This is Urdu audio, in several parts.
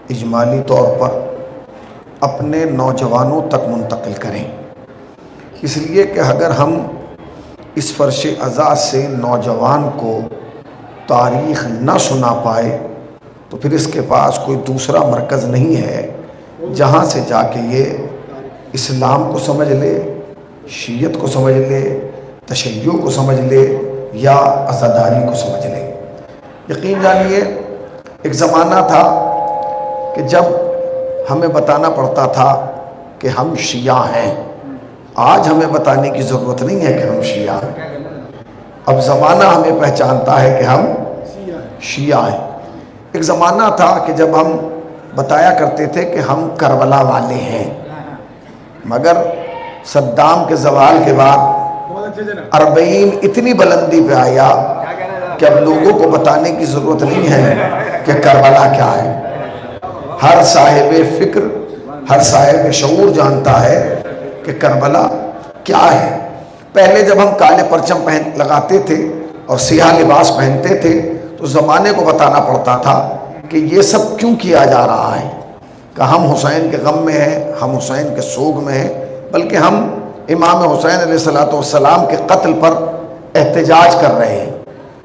اجمالی طور پر اپنے نوجوانوں تک منتقل کریں، اس لیے کہ اگر ہم اس فرش ازاں سے نوجوان کو تاریخ نہ سنا پائے تو پھر اس کے پاس کوئی دوسرا مرکز نہیں ہے جہاں سے جا کے یہ اسلام کو سمجھ لے، شیعت کو سمجھ لے، تشیع کو سمجھ لے یا عزاداری کو سمجھ لے۔ یقین جانیے ایک زمانہ تھا کہ جب ہمیں بتانا پڑتا تھا کہ ہم شیعہ ہیں۔ آج ہمیں بتانے کی ضرورت نہیں ہے کہ ہم شیعہ ہیں، اب زمانہ ہمیں پہچانتا ہے کہ ہم شیعہ ہیں۔ ایک زمانہ تھا کہ جب ہم بتایا کرتے تھے کہ ہم کربلا والے ہیں، مگر صدام کے زوال کے بعد اربعین اتنی بلندی پہ آیا کہ اب لوگوں کو بتانے کی ضرورت نہیں ہے کہ کربلا کیا ہے۔ ہر صاحب فکر، ہر صاحب شعور جانتا ہے کہ کربلا کیا ہے۔ پہلے جب ہم کالے پرچم لگاتے تھے اور سیاہ لباس پہنتے تھے تو زمانے کو بتانا پڑتا تھا کہ یہ سب کیوں کیا جا رہا ہے، کہ ہم حسین کے غم میں ہیں، ہم حسین کے سوگ میں ہیں، بلکہ ہم امام حسین علیہ السلام کے قتل پر احتجاج کر رہے ہیں۔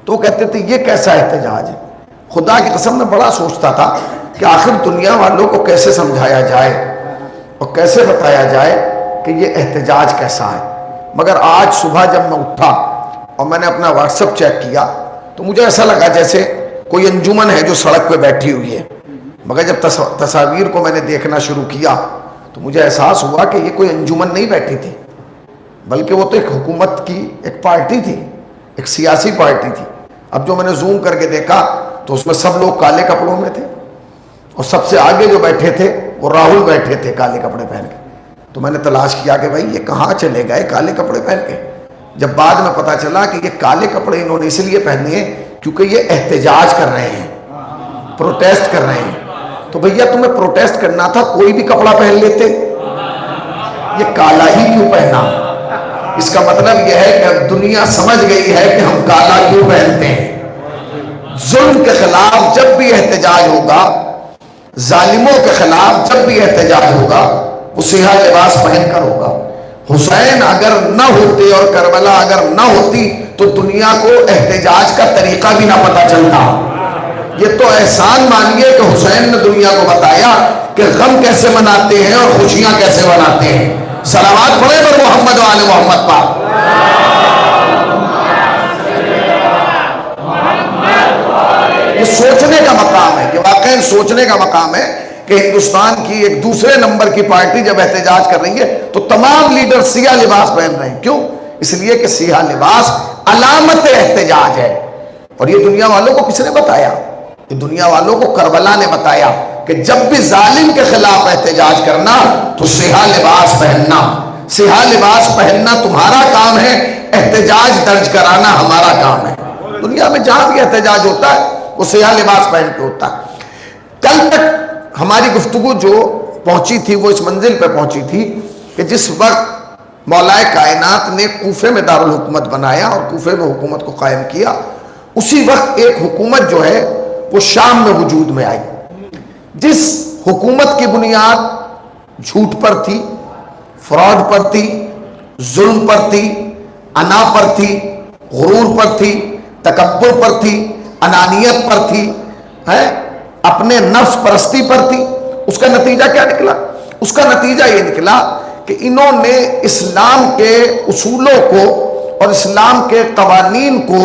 تو کہتے تھے یہ کیسا احتجاج ہے؟ خدا کی قسم میں بڑا سوچتا تھا کہ آخر دنیا والوں کو کیسے سمجھایا جائے اور کیسے بتایا جائے کہ یہ احتجاج کیسا ہے۔ مگر آج صبح جب میں اٹھا اور میں نے اپنا واٹس ایپ چیک کیا تو مجھے ایسا لگا جیسے کوئی انجمن ہے جو سڑک پہ بیٹھی ہوئی ہے، مگر جب تصاویر کو میں نے دیکھنا شروع کیا تو مجھے احساس ہوا کہ یہ کوئی انجمن نہیں بیٹھی تھی، بلکہ وہ تو ایک حکومت کی ایک پارٹی تھی، ایک سیاسی پارٹی تھی۔ اب جو میں نے زوم کر کے دیکھا تو اس میں سب لوگ کالے کپڑوں میں تھے اور سب سے آگے جو بیٹھے تھے وہ راہل بیٹھے تھے کالے کپڑے پہن کے۔ تو میں نے تلاش کیا کہ بھائی یہ کہاں چلے گئے کالے کپڑے پہن کے؟ جب بعد میں پتا چلا کہ یہ کالے کپڑے انہوں نے اس لیے پہنے ہیں کیونکہ یہ احتجاج کر رہے ہیں، پروٹیسٹ کر رہے ہیں۔ تو بھیا تمہیں پروٹیسٹ کرنا تھا کوئی بھی کپڑا پہن لیتے، یہ کالا ہی کیوں پہنا؟ اس کا مطلب یہ ہے کہ اب دنیا سمجھ گئی ہے کہ ہم کالا کیوں پہنتے ہیں۔ ظلم کے خلاف جب بھی احتجاج ہوگا، ظالموں کے خلاف جب بھی احتجاج ہوگا وہ سیاہ لباس پہن کر ہوگا۔ حسین اگر نہ ہوتے اور کربلا اگر نہ ہوتی تو دنیا کو احتجاج کا طریقہ بھی نہ پتہ چلتا۔ یہ تو احسان مانیے کہ حسین نے دنیا کو بتایا کہ غم کیسے مناتے ہیں اور خوشیاں کیسے مناتے ہیں۔ صلوات پڑھیں پر محمد و آل محمد پاک۔ یہ سوچنے کا مقام ہے، یہ واقعی سوچنے کا مقام ہے کہ ہندوستان کی ایک دوسرے نمبر کی پارٹی جب احتجاج کر رہی ہے تو تمام لیڈر سیاہ لباس پہن رہے ہیں۔ کیوں؟ اس لیے کہ سیاہ لباس علامت احتجاج ہے۔ اور یہ دنیا والوں کو کس نے بتایا؟ یہ دنیا والوں کو کربلا نے بتایا کہ جب بھی ظالم کے خلاف احتجاج کرنا تو سیاہ لباس پہننا، سیاہ لباس پہننا تمہارا کام ہے، احتجاج درج کرانا ہمارا کام ہے۔ دنیا میں جہاں بھی احتجاج ہوتا ہے وہ سیاہ لباس پہن کے ہوتا ہے۔ کل تک ہماری گفتگو جو پہنچی تھی وہ اس منزل پہ پہنچی تھی کہ جس وقت مولا کائنات نے کوفے میں دارالحکومت بنایا اور کوفے میں حکومت کو قائم کیا، اسی وقت ایک حکومت جو ہے وہ شام میں وجود میں آئی، جس حکومت کی بنیاد جھوٹ پر تھی، فراڈ پر تھی، ظلم پر تھی، انا پر تھی، غرور پر تھی، تکبر پر تھی، انانیت پر تھی، اپنے نفس پرستی پر تھی۔ اس کا نتیجہ کیا نکلا؟ اس کا نتیجہ یہ نکلا کہ انہوں نے اسلام کے اصولوں کو اور اسلام کے قوانین کو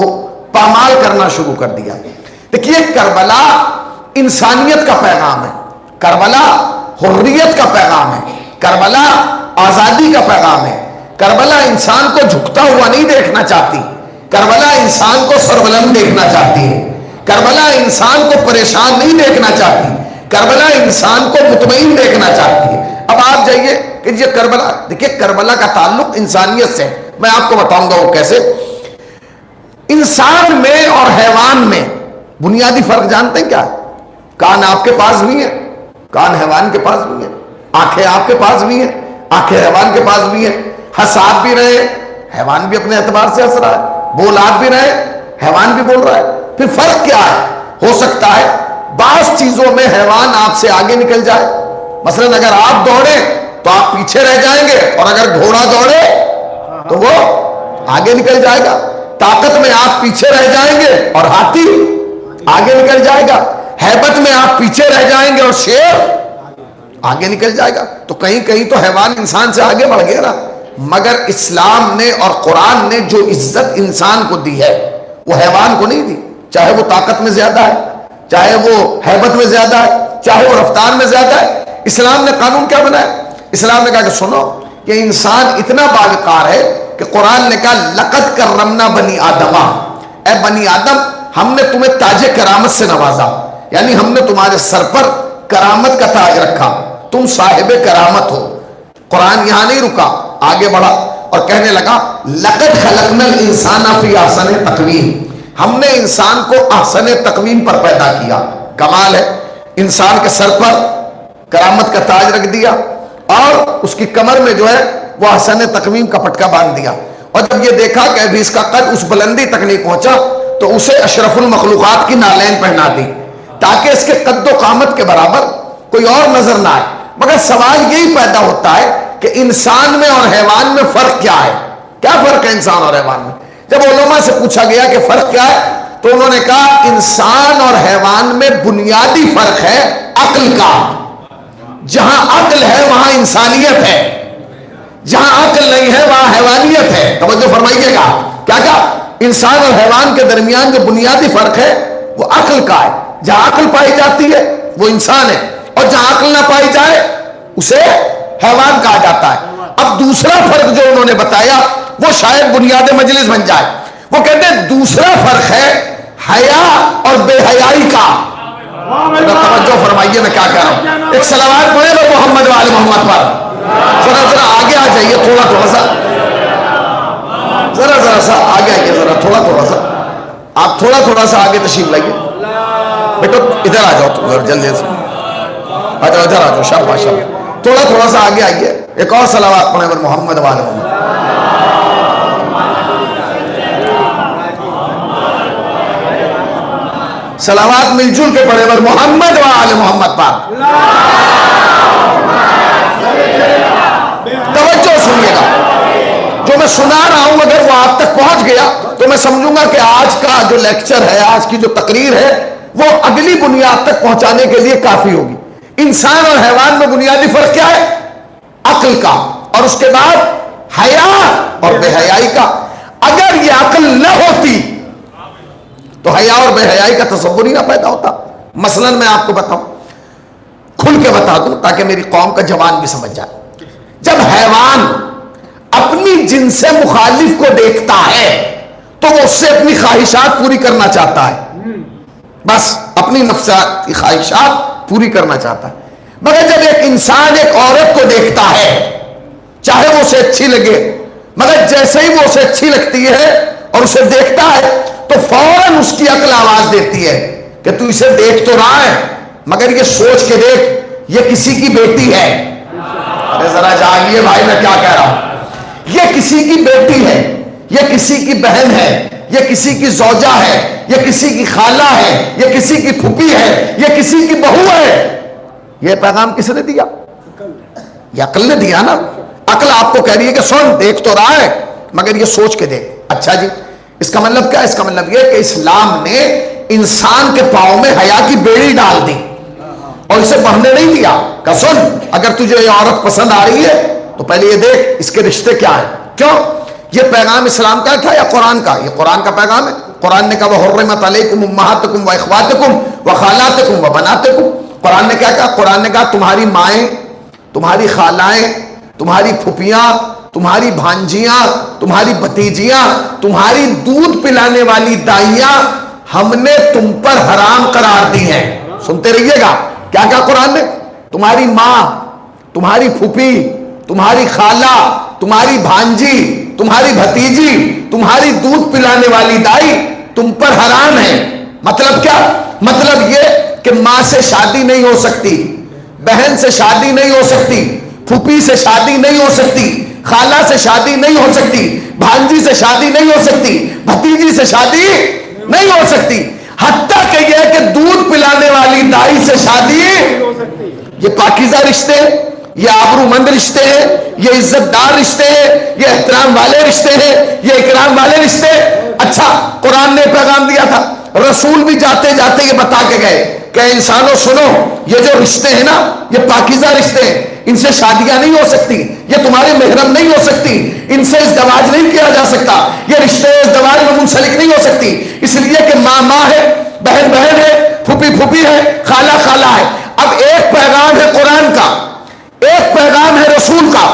پامال کرنا شروع کر دیا۔ دیکھیے کربلا انسانیت کا پیغام ہے، کربلا حریت کا پیغام ہے، کربلا آزادی کا پیغام ہے۔ کربلا انسان کو جھکتا ہوا نہیں دیکھنا چاہتی، کربلا انسان کو سربلند دیکھنا چاہتی ہے، کربلا انسان کو پریشان نہیں دیکھنا چاہتی، کربلا انسان کو مطمئن دیکھنا چاہتی ہے۔ اب آپ جائیے کہ یہ کربلا، دیکھیے کربلا کا تعلق انسانیت سے ہے۔ میں آپ کو بتاؤں گا وہ کیسے۔ انسان میں اور حیوان میں بنیادی فرق جانتے ہیں کیا ہے؟ کان آپ کے پاس بھی ہیں، کان حیوان کے پاس بھی ہیں، آنکھیں آپ کے پاس بھی ہیں، آنکھیں حیوان کے پاس بھی ہیں، ہنس آپ بھی رہے، حیوان بھی اپنے اعتبار سے ہنس رہا ہے، بول آپ بھی رہے، حیوان بھی بول رہا ہے۔ پھر فرق کیا ہے؟ ہو سکتا ہے بعض چیزوں میں حیوان آپ سے آگے نکل جائے، مثلا اگر آپ دوڑیں تو آپ پیچھے رہ جائیں گے، اور اگر گھوڑا دوڑے تو وہ آگے نکل جائے گا۔ طاقت میں آپ پیچھے رہ جائیں گے اور ہاتھی آگے نکل جائے گا، ہیبت میں آپ پیچھے رہ جائیں گے اور شیر آگے نکل جائے گا۔ تو کہیں کہیں تو حیوان انسان سے آگے بڑھ گیا نا، مگر اسلام نے اور قرآن نے جو عزت انسان کو دی ہے وہ حیوان کو نہیں دی، چاہے وہ طاقت میں زیادہ ہے، چاہے وہ ہیبت میں زیادہ ہے، چاہے وہ رفتار میں زیادہ ہے۔ اسلام نے قانون کیا بنایا؟ اسلام نے کہا کہ سنو، کہ انسان اتنا باوقار ہے کہ قرآن نے کہا لقد کرمنا بنی آدم، اے بنی آدم ہم نے تمہیں تاج کرامت سے نوازا، یعنی ہم نے تمہارے سر پر کرامت کا تاج رکھا، تم صاحب کرامت ہو۔ قرآن یہاں نہیں رکا، آگے بڑھا اور کہنے لگا لقد خلقنا الانسان فی احسن تقویم، ہم نے انسان کو احسن تقویم پر پیدا کیا۔ کمال ہے، انسان کے سر پر کرامت کا تاج رکھ دیا اور اس کی کمر میں جو ہے وہ احسن تقویم کا پٹکا باندھ دیا، اور جب یہ دیکھا کہ ابھی اس کا قد اس بلندی تک نہیں پہنچا تو اسے اشرف المخلوقات کی نالین پہنا دی تاکہ اس کے قد و قامت کے برابر کوئی اور نظر نہ آئے۔ مگر سوال یہی پیدا ہوتا ہے کہ انسان میں اور حیوان میں فرق کیا ہے؟ کیا فرق ہے انسان اور حیوان میں؟ جب علماء سے پوچھا گیا کہ فرق کیا ہے تو انہوں نے کہا انسان اور حیوان میں بنیادی فرق ہے عقل کا۔ جہاں عقل ہے وہاں انسانیت ہے، جہاں عقل نہیں ہے وہاں حیوانیت ہے۔ توجہ فرمائیے گا، کیا کہا؟ انسان اور حیوان کے درمیان جو بنیادی فرق ہے وہ عقل کا ہے۔ جہاں عقل پائی جاتی ہے وہ انسان ہے، اور جہاں عقل نہ پائی جائے اسے حیوان کہا جاتا ہے۔ اب دوسرا فرق جو انہوں نے بتایا وہ شاید بنیاد مجلس بن جائے، وہ کہتے ہیں دوسرا فرق ہے حیا اور بے حیائی کا۔ توجہ فرمائیے میں کیا کہہ رہا ہوں، ایک صلوات پڑھے گا محمد وآل محمد پر۔ ذرا آگے آ جائیے، تھوڑا سا ذرا سا آگے آئیے، ذرا تھوڑا سا آپ تھوڑا سا آگے تشریف لائیے بیٹو، ادھر آ جاؤ جلدی سے، آ جاؤ ادھر آ جاؤ، شاباش شاباش، تھوڑا سا آگے آئیے، ایک اور صلوات پڑھیں پر محمد وآل محمد۔ صلوات مل جل کے پڑھے پر محمد وآل محمد پر۔ توجہ سنیے گا، جو میں سنا رہا ہوں اگر وہ آپ تک پہنچ گیا تو میں سمجھوں گا کہ آج کا جو لیکچر ہے، آج کی جو تقریر ہے وہ اگلی بنیاد تک پہنچانے کے لیے کافی ہوگی۔ انسان اور حیوان میں بنیادی فرق کیا ہے؟ عقل کا، اور اس کے بعد حیا اور بے حیائی کا۔ اگر یہ عقل نہ ہوتی تو حیا اور بے حیائی کا تصور ہی نہ پیدا ہوتا۔ مثلا میں آپ کو بتاؤں، کھل کے بتا دوں تاکہ میری قوم کا جوان بھی سمجھ جائے، جب حیوان اپنی جنس سے مخالف کو دیکھتا ہے تو وہ اس سے اپنی خواہشات پوری کرنا چاہتا ہے، بس اپنی نفسیات کی خواہشات پوری کرنا چاہتا ہے۔ مگر جب ایک انسان ایک عورت کو دیکھتا ہے، چاہے وہ اسے اچھی لگے، مگر جیسے ہی وہ اسے اچھی لگتی ہے اور اسے دیکھتا ہے تو فوراً اس کی عقل آواز دیتی ہے کہ تو اسے دیکھ تو رہا ہے مگر یہ سوچ کے دیکھ یہ کسی کی بیٹی ہے۔ ارے ذرا جاگیے بھائی، میں کیا کہہ رہا ہوں، یہ کسی کی بیٹی ہے، یہ کسی کی بہن ہے، یہ کسی کی زوجہ ہے، یہ کسی کی خالہ ہے، یہ کسی کی پھوپھی ہے، یہ کسی کی بہو ہے۔ یہ پیغام کس نے دیا؟ یہ عقل نے دیا نا۔ عقل آپ کو کہہ رہی ہے کہ سن، دیکھ تو رہا ہے مگر یہ سوچ کے دیکھ۔ اچھا جی، اس کا مطلب کیا؟ اس کا مطلب یہ کہ اسلام نے انسان کے پاؤں میں حیا کی بیڑی ڈال دی اور اسے بڑھنے نہیں دیا کہ سن، اگر تجھے یہ عورت پسند آ رہی ہے تو پہلے یہ دیکھ اس کے رشتے کیا ہیں۔ کیوں؟ یہ پیغام اسلام کا تھا یا قرآن کا؟ یہ قرآن کا پیغام ہے۔ قرآن نے کہا وَحُرِّمَتْ عَلَيْكُمْ أُمَّهَاتُكُمْ وَإِخْوَاتُكُمْ وَخَالَاتُكُمْ وَبَنَاتُكُمْ۔ قرآن نے کیا کہا؟ قرآن نے کہا تمہاری مائیں، تمہاری خالائیں، تمہاری پھوپھیاں، تمہاری بھانجیاں، تمہاری بھتیجیاں، تمہاری دودھ پلانے والی دائیاں ہم نے تم پر حرام قرار دی ہیں۔ سنتے رہیے گا، کیا کہا قرآن نے؟ تمہاری ماں، تمہاری پھوپھی، تمہاری خالہ، تمہاری بھانجی، تمہاری بھتیجی، تمہاری دودھ پلانے والی دائی تم پر حرام ہے۔ مطلب کیا؟ مطلب یہ کہ ماں سے شادی نہیں ہو سکتی، بہن سے شادی نہیں ہو سکتی، پھوپھی سے شادی نہیں ہو سکتی، خالہ سے شادی نہیں ہو سکتی، بھانجی سے شادی نہیں ہو سکتی، بھتیجی سے شادی نہیں ہو سکتی۔ حتیٰ کہ یہ کہ دودھ پلانے والی دائی سے شادی، یہ پاکیزہ رشتے، یہ آبرو مند رشتے ہیں، یہ عزت دار رشتے ہیں، یہ احترام والے رشتے ہیں، یہ اکرام والے رشتے۔ اچھا، قرآن نے پیغام دیا تھا، رسول بھی جاتے جاتے یہ بتا کے گئے کہ انسانوں سنو، یہ جو رشتے ہیں نا، یہ پاکیزہ رشتے ہیں، ان سے شادیاں نہیں ہو سکتی، یہ تمہارے محرم نہیں ہو سکتی، ان سے ازدواج نہیں کیا جا سکتا، یہ رشتے ازدواج میں منسلک نہیں ہو سکتی، اس لیے کہ ماں ماں ہے، بہن بہن ہے، پھوپھی پھوپھی ہے، خالہ خالہ ہے۔ اب ایک پیغام ہے قرآن کا، ایک پیغام ہے رسول کا،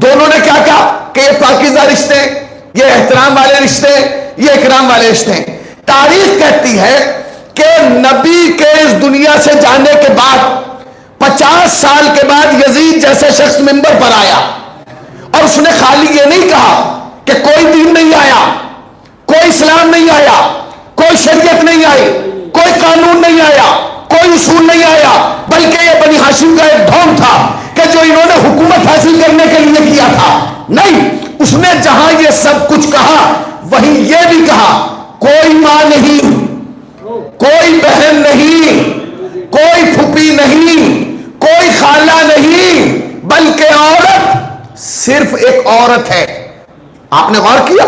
دونوں نے کیا کہا کہ یہ پاکیزہ رشتے، یہ احترام والے رشتے، یہ اکرام والے رشتے ہیں۔ تاریخ کہتی ہے کہ نبی کے اس دنیا سے جانے کے بعد 50 سال کے بعد یزید جیسے شخص منبر پر آیا، اور اس نے خالی یہ نہیں کہا کہ کوئی دین نہیں آیا، کوئی اسلام نہیں آیا، کوئی شریعت نہیں آئی، کوئی قانون نہیں آیا، کوئی اصول نہیں آیا، بلکہ یہ بنی ہاشم کا ایک ڈھونگ تھا کہ جو انہوں نے حکومت حاصل کرنے کے لیے کیا تھا۔ نہیں، اس نے جہاں یہ سب کچھ کہا وہیں یہ بھی کہا کوئی ماں نہیں، کوئی بہن نہیں، کوئی پھوپھی نہیں، کوئی خالہ نہیں، بلکہ عورت صرف ایک عورت ہے۔ آپ نے غور کیا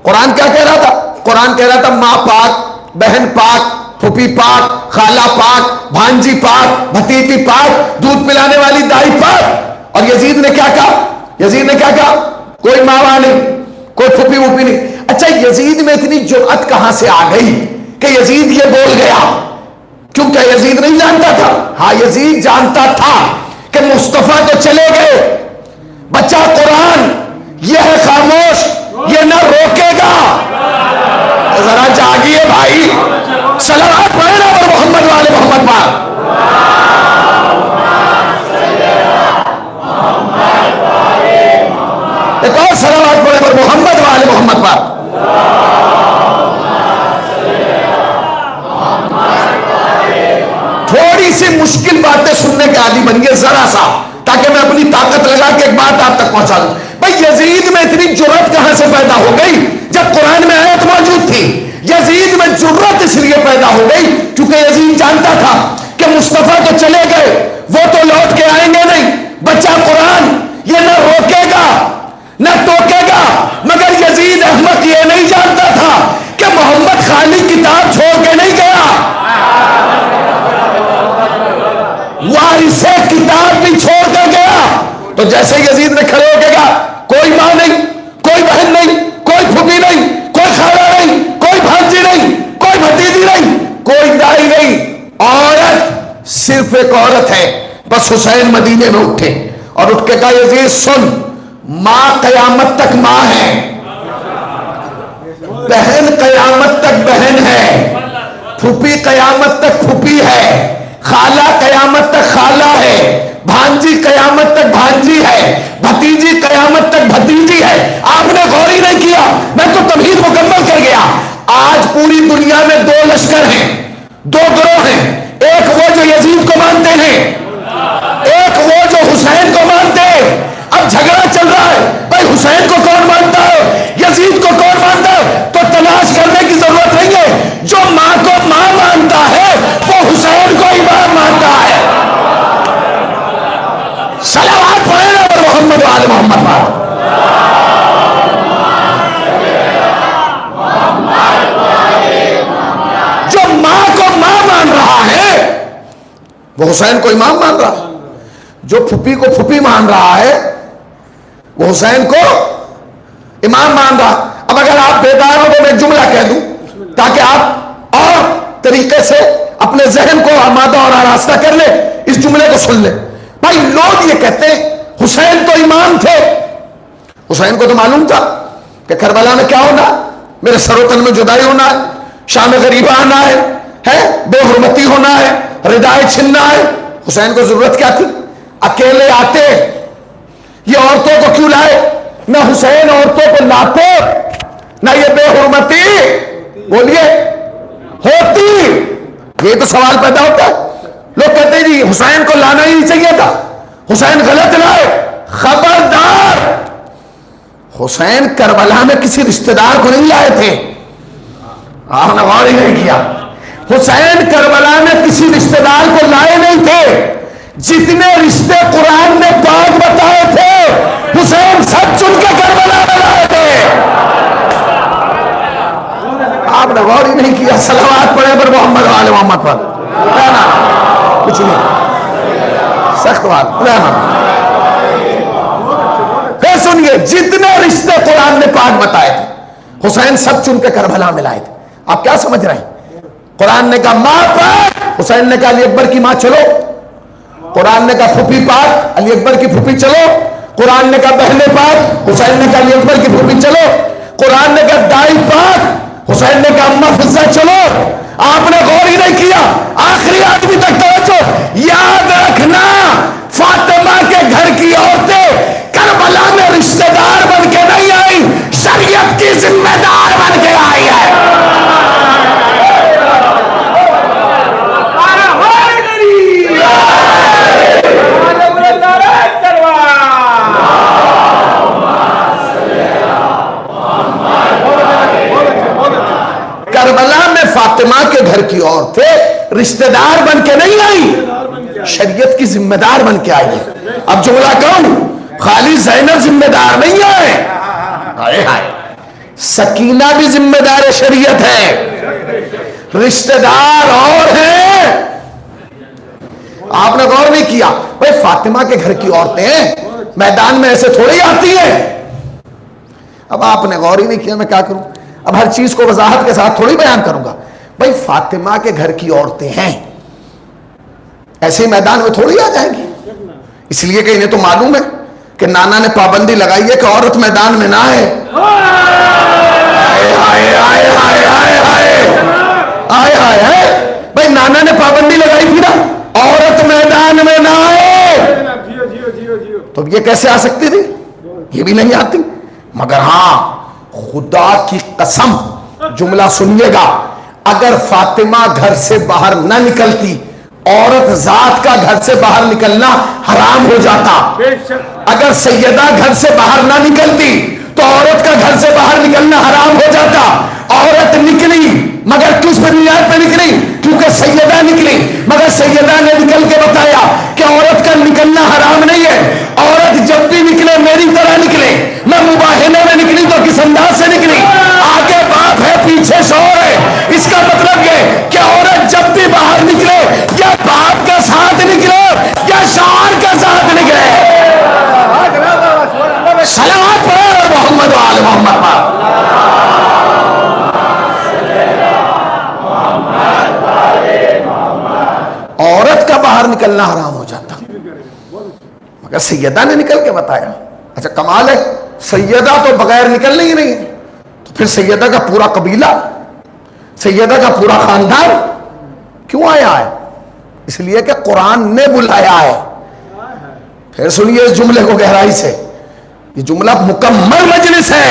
قرآن کیا کہہ رہا تھا؟ قرآن کہہ رہا تھا ماں پاک، بہن پاک، پھوپھی پاک، خالہ پاک، بھانجی پاک، بھتیجی پاک، دودھ پلانے والی دائی پاک۔ اور یزید نے کیا کہا؟ یزید نے کیا کہا؟ کوئی ماں باپ نہیں، کوئی پھوپھی ووپھی نہیں۔ اچھا، یزید میں اتنی جرأت کہاں سے آ گئی کہ یزید یہ بول گیا؟ کیونکہ یزید نہیں جانتا تھا؟ ہاں، یزید جانتا تھا کہ مصطفیٰ تو چلے گئے، بچہ قرآن یہ ہے خاموش، یہ نہ روکے گا۔ ذرا جاگیے بھائی، صلوات پڑھیں نا پر محمد والے محمد پر۔ ایک اور صلوات پڑھیں پر محمد والے محمد پر۔ تھوڑی سی مشکل باتیں سننے کے عادی بنیے ذرا سا، تاکہ میں اپنی طاقت لگا کے ایک بات آپ تک پہنچا دوں۔ بھائی یزید میں اتنی جرأت کہاں سے پیدا ہو گئی جب قرآن میں آیت موجود تھی؟ یزید میں جرأت اس لیے پیدا ہو گئی کیونکہ یزید جانتا تھا کہ مصطفیٰ تو چلے گئے، وہ تو لوٹ کے آئیں گے نہیں، بچہ قرآن یہ نہ روکے گا نہ ٹوکے گا۔ مگر یزید احمق یہ نہیں جانتا تھا کہ محمد خالی کتاب چھوڑ کے نہیں گیا، وارث کتاب بھی چھوڑ کر گیا۔ تو جیسے یزید نے کھڑے ہو کے کہا کوئی ماں نہیں، کوئی بہن نہیں، کوئی پھوپھی نہیں، کوئی خالہ نہیں، کوئی بھانجی نہیں، کوئی بھتیجی نہیں، کوئی دائی نہیں، عورت صرف ایک عورت ہے۔ بس حسین مدینے میں اٹھے اور اٹھ کے کہا یزید سن، ماں قیامت تک ماں ہے، بہن قیامت تک بہن ہے، پھوپھی قیامت تک پھوپھی ہے، خالہ قیامت تک خالہ ہے، بھانجی قیامت تک بھانجی ہے، بھتیجی قیامت تک بھتیجی ہے۔ آپ نے غور ہی نہیں کیا، میں تو تمہید مکمل کر گیا۔ آج پوری دنیا میں دو لشکر ہیں، دو گروہ ہیں، ایک وہ جو یزید کو مانتے ہیں، ایک وہ جو حسین کو مانتے ہیں۔ اب جھگڑا چل رہا ہے، بھائی حسین کو کون مانتا ہے، یزید کو کون مانتا ہے؟ تو تلاش کرنے کی ضرورت نہیں ہے، جو ماں کو ماں مانتا ہے وہ حسین کو امام مانتا ہے۔ صلوات پڑھیں اور محمد وآل محمد پر۔ جو ماں کو ماں مان رہا ہے وہ حسین کو امام مان رہا ہے، جو پھوپھی کو پھوپھی مان رہا ہے وہ حسین کو امام مان رہا۔ اب اگر آپ بیدار ہو تو میں جملہ کہہ دوں تاکہ آپ اور طریقے سے اپنے ذہن کو آمادہ اور آراستہ کر لیں، اس جملے کو سن لیں۔ بھائی لوگ یہ کہتے ہیں حسین تو امام تھے، حسین کو تو معلوم تھا کہ کربلا میں کیا ہونا، میرے سر و تن میں جدائی ہونا ہے، شام غریبہ آنا ہے، بے حرمتی ہونا ہے، ردائے چھننا ہے۔ حسین کو ضرورت کیا تھی؟ اکیلے آتے، یہ عورتوں کو کیوں لائے؟ نہ حسین عورتوں کو لاتے، نہ یہ بے حرمتی بولیے ہوتی۔ یہ تو سوال پیدا ہوتا ہے، لوگ کہتے ہیں جی حسین کو لانا ہی نہیں چاہیے تھا، حسین غلط لائے۔ خبردار، حسین کربلا میں کسی رشتہ دار کو نہیں لائے تھے، آپ نے غور ہی نہیں کیا۔ حسین کربلا میں کسی رشتہ دار کو لائے نہیں تھے. جتنے رشتے قرآن نے پاک بتائے تھے حسین سب چن کے کربلا میں لائے تھے. آپ نے غور ہی نہیں کیا. صلوات پڑھے پر محمد و آل محمد پر کچھ نہیں. سخت بات. پھر سنیے, جتنے رشتے قرآن نے پاک بتائے تھے حسین سب چن کے کربلا میں لائے تھے. آپ کیا سمجھ رہے ہیں؟ قرآن نے کہا ماں پاک, حسین نے کہا علی اکبر کی ماں چلو. قرآن نے کہا پھوپھی پاک, علی اکبر کی پھوپھی چلو. قرآن نے کہا بہنیں پاک, حسین نے کہا علی اکبر کی پھوپھی چلو. قرآن نے کہا دائی پاک, حسین نے کہا اماں فضہ چلو. آپ نے غور ہی نہیں کیا. آخری آدمی تک توجہ. یاد رکھنا فاطمہ کے گھر کی عورتیں کربلا میں رشتہ دار بن کے نہیں آئی, شریعت کی ذمہ دار بن کے آئی ہے. کربلا میں فاطمہ کے گھر کی عورتیں رشتہ دار بن کے نہیں آئی, شریعت کی ذمہ دار بن کے آئی. اب جملہ کون؟ خالی زینب ذمہ دار نہیں ہے, سکینہ بھی ذمہ دار شریعت ہے, رشتہ دار اور ہیں. آپ نے غور نہیں کیا. بھائی فاطمہ کے گھر کی عورتیں میدان میں ایسے تھوڑی آتی ہیں. اب آپ نے غور ہی نہیں کیا. میں کیا کروں, اب ہر چیز کو وضاحت کے ساتھ تھوڑی بیان کروں گا. بھائی فاطمہ کے گھر کی عورتیں ہیں, ایسے میدان میں تھوڑی آ جائیں گی. اس لیے کہ انہیں تو معلوم ہے کہ نانا نے پابندی لگائی ہے کہ عورت میدان میں نہ آئے. بھائی نانا نے پابندی لگائی تھی نا, عورت میدان میں نہ آئے, تو یہ کیسے آ سکتی تھی؟ یہ بھی نہیں آتی. مگر ہاں, خدا کی قسم, جملہ سنیے گا, اگر فاطمہ گھر سے باہر نہ نکلتی, عورت ذات کا گھر سے باہر نکلنا حرام ہو جاتا. اگر سیدہ گھر سے باہر نہ نکلتی تو عورت کا گھر سے باہر نکلنا حرام ہو جاتا. عورت نکلی, مگر کس بنیاد پہ نکلی؟ کیونکہ سیدہ نکلی. مگر سیدہ نے نکل کے بتایا کہ عورت کا نکلنا حرام نہیں ہے. عورت جب بھی نکلے میری طرح نکلے, میں مباہنے میں نکلی تو کس انداز سے نکلی؟ آگے باپ ہے, پیچھے شوہر ہے. اس کا مطلب یہ کہ عورت جب بھی باہر نکلے یا باپ کا ساتھ نکلے یا شوہر کا ساتھ نکلے. صلوات پڑھو محمد و آل محمد پر. عورت کا باہر نکلنا حرام ہو جاتا, مگر سیدہ نے نکل کے بتایا. اچھا کمال ہے, سیدہ تو بغیر نکلنے ہی نہیں ہے, تو پھر سیدہ کا پورا قبیلہ, سیدہ کا پورا خاندان کیوں آیا ہے؟ اس لیے کہ قرآن نے بلایا ہے. پھر سنیے اس جملے کو گہرائی سے, یہ جملہ مکمل مجلس ہے.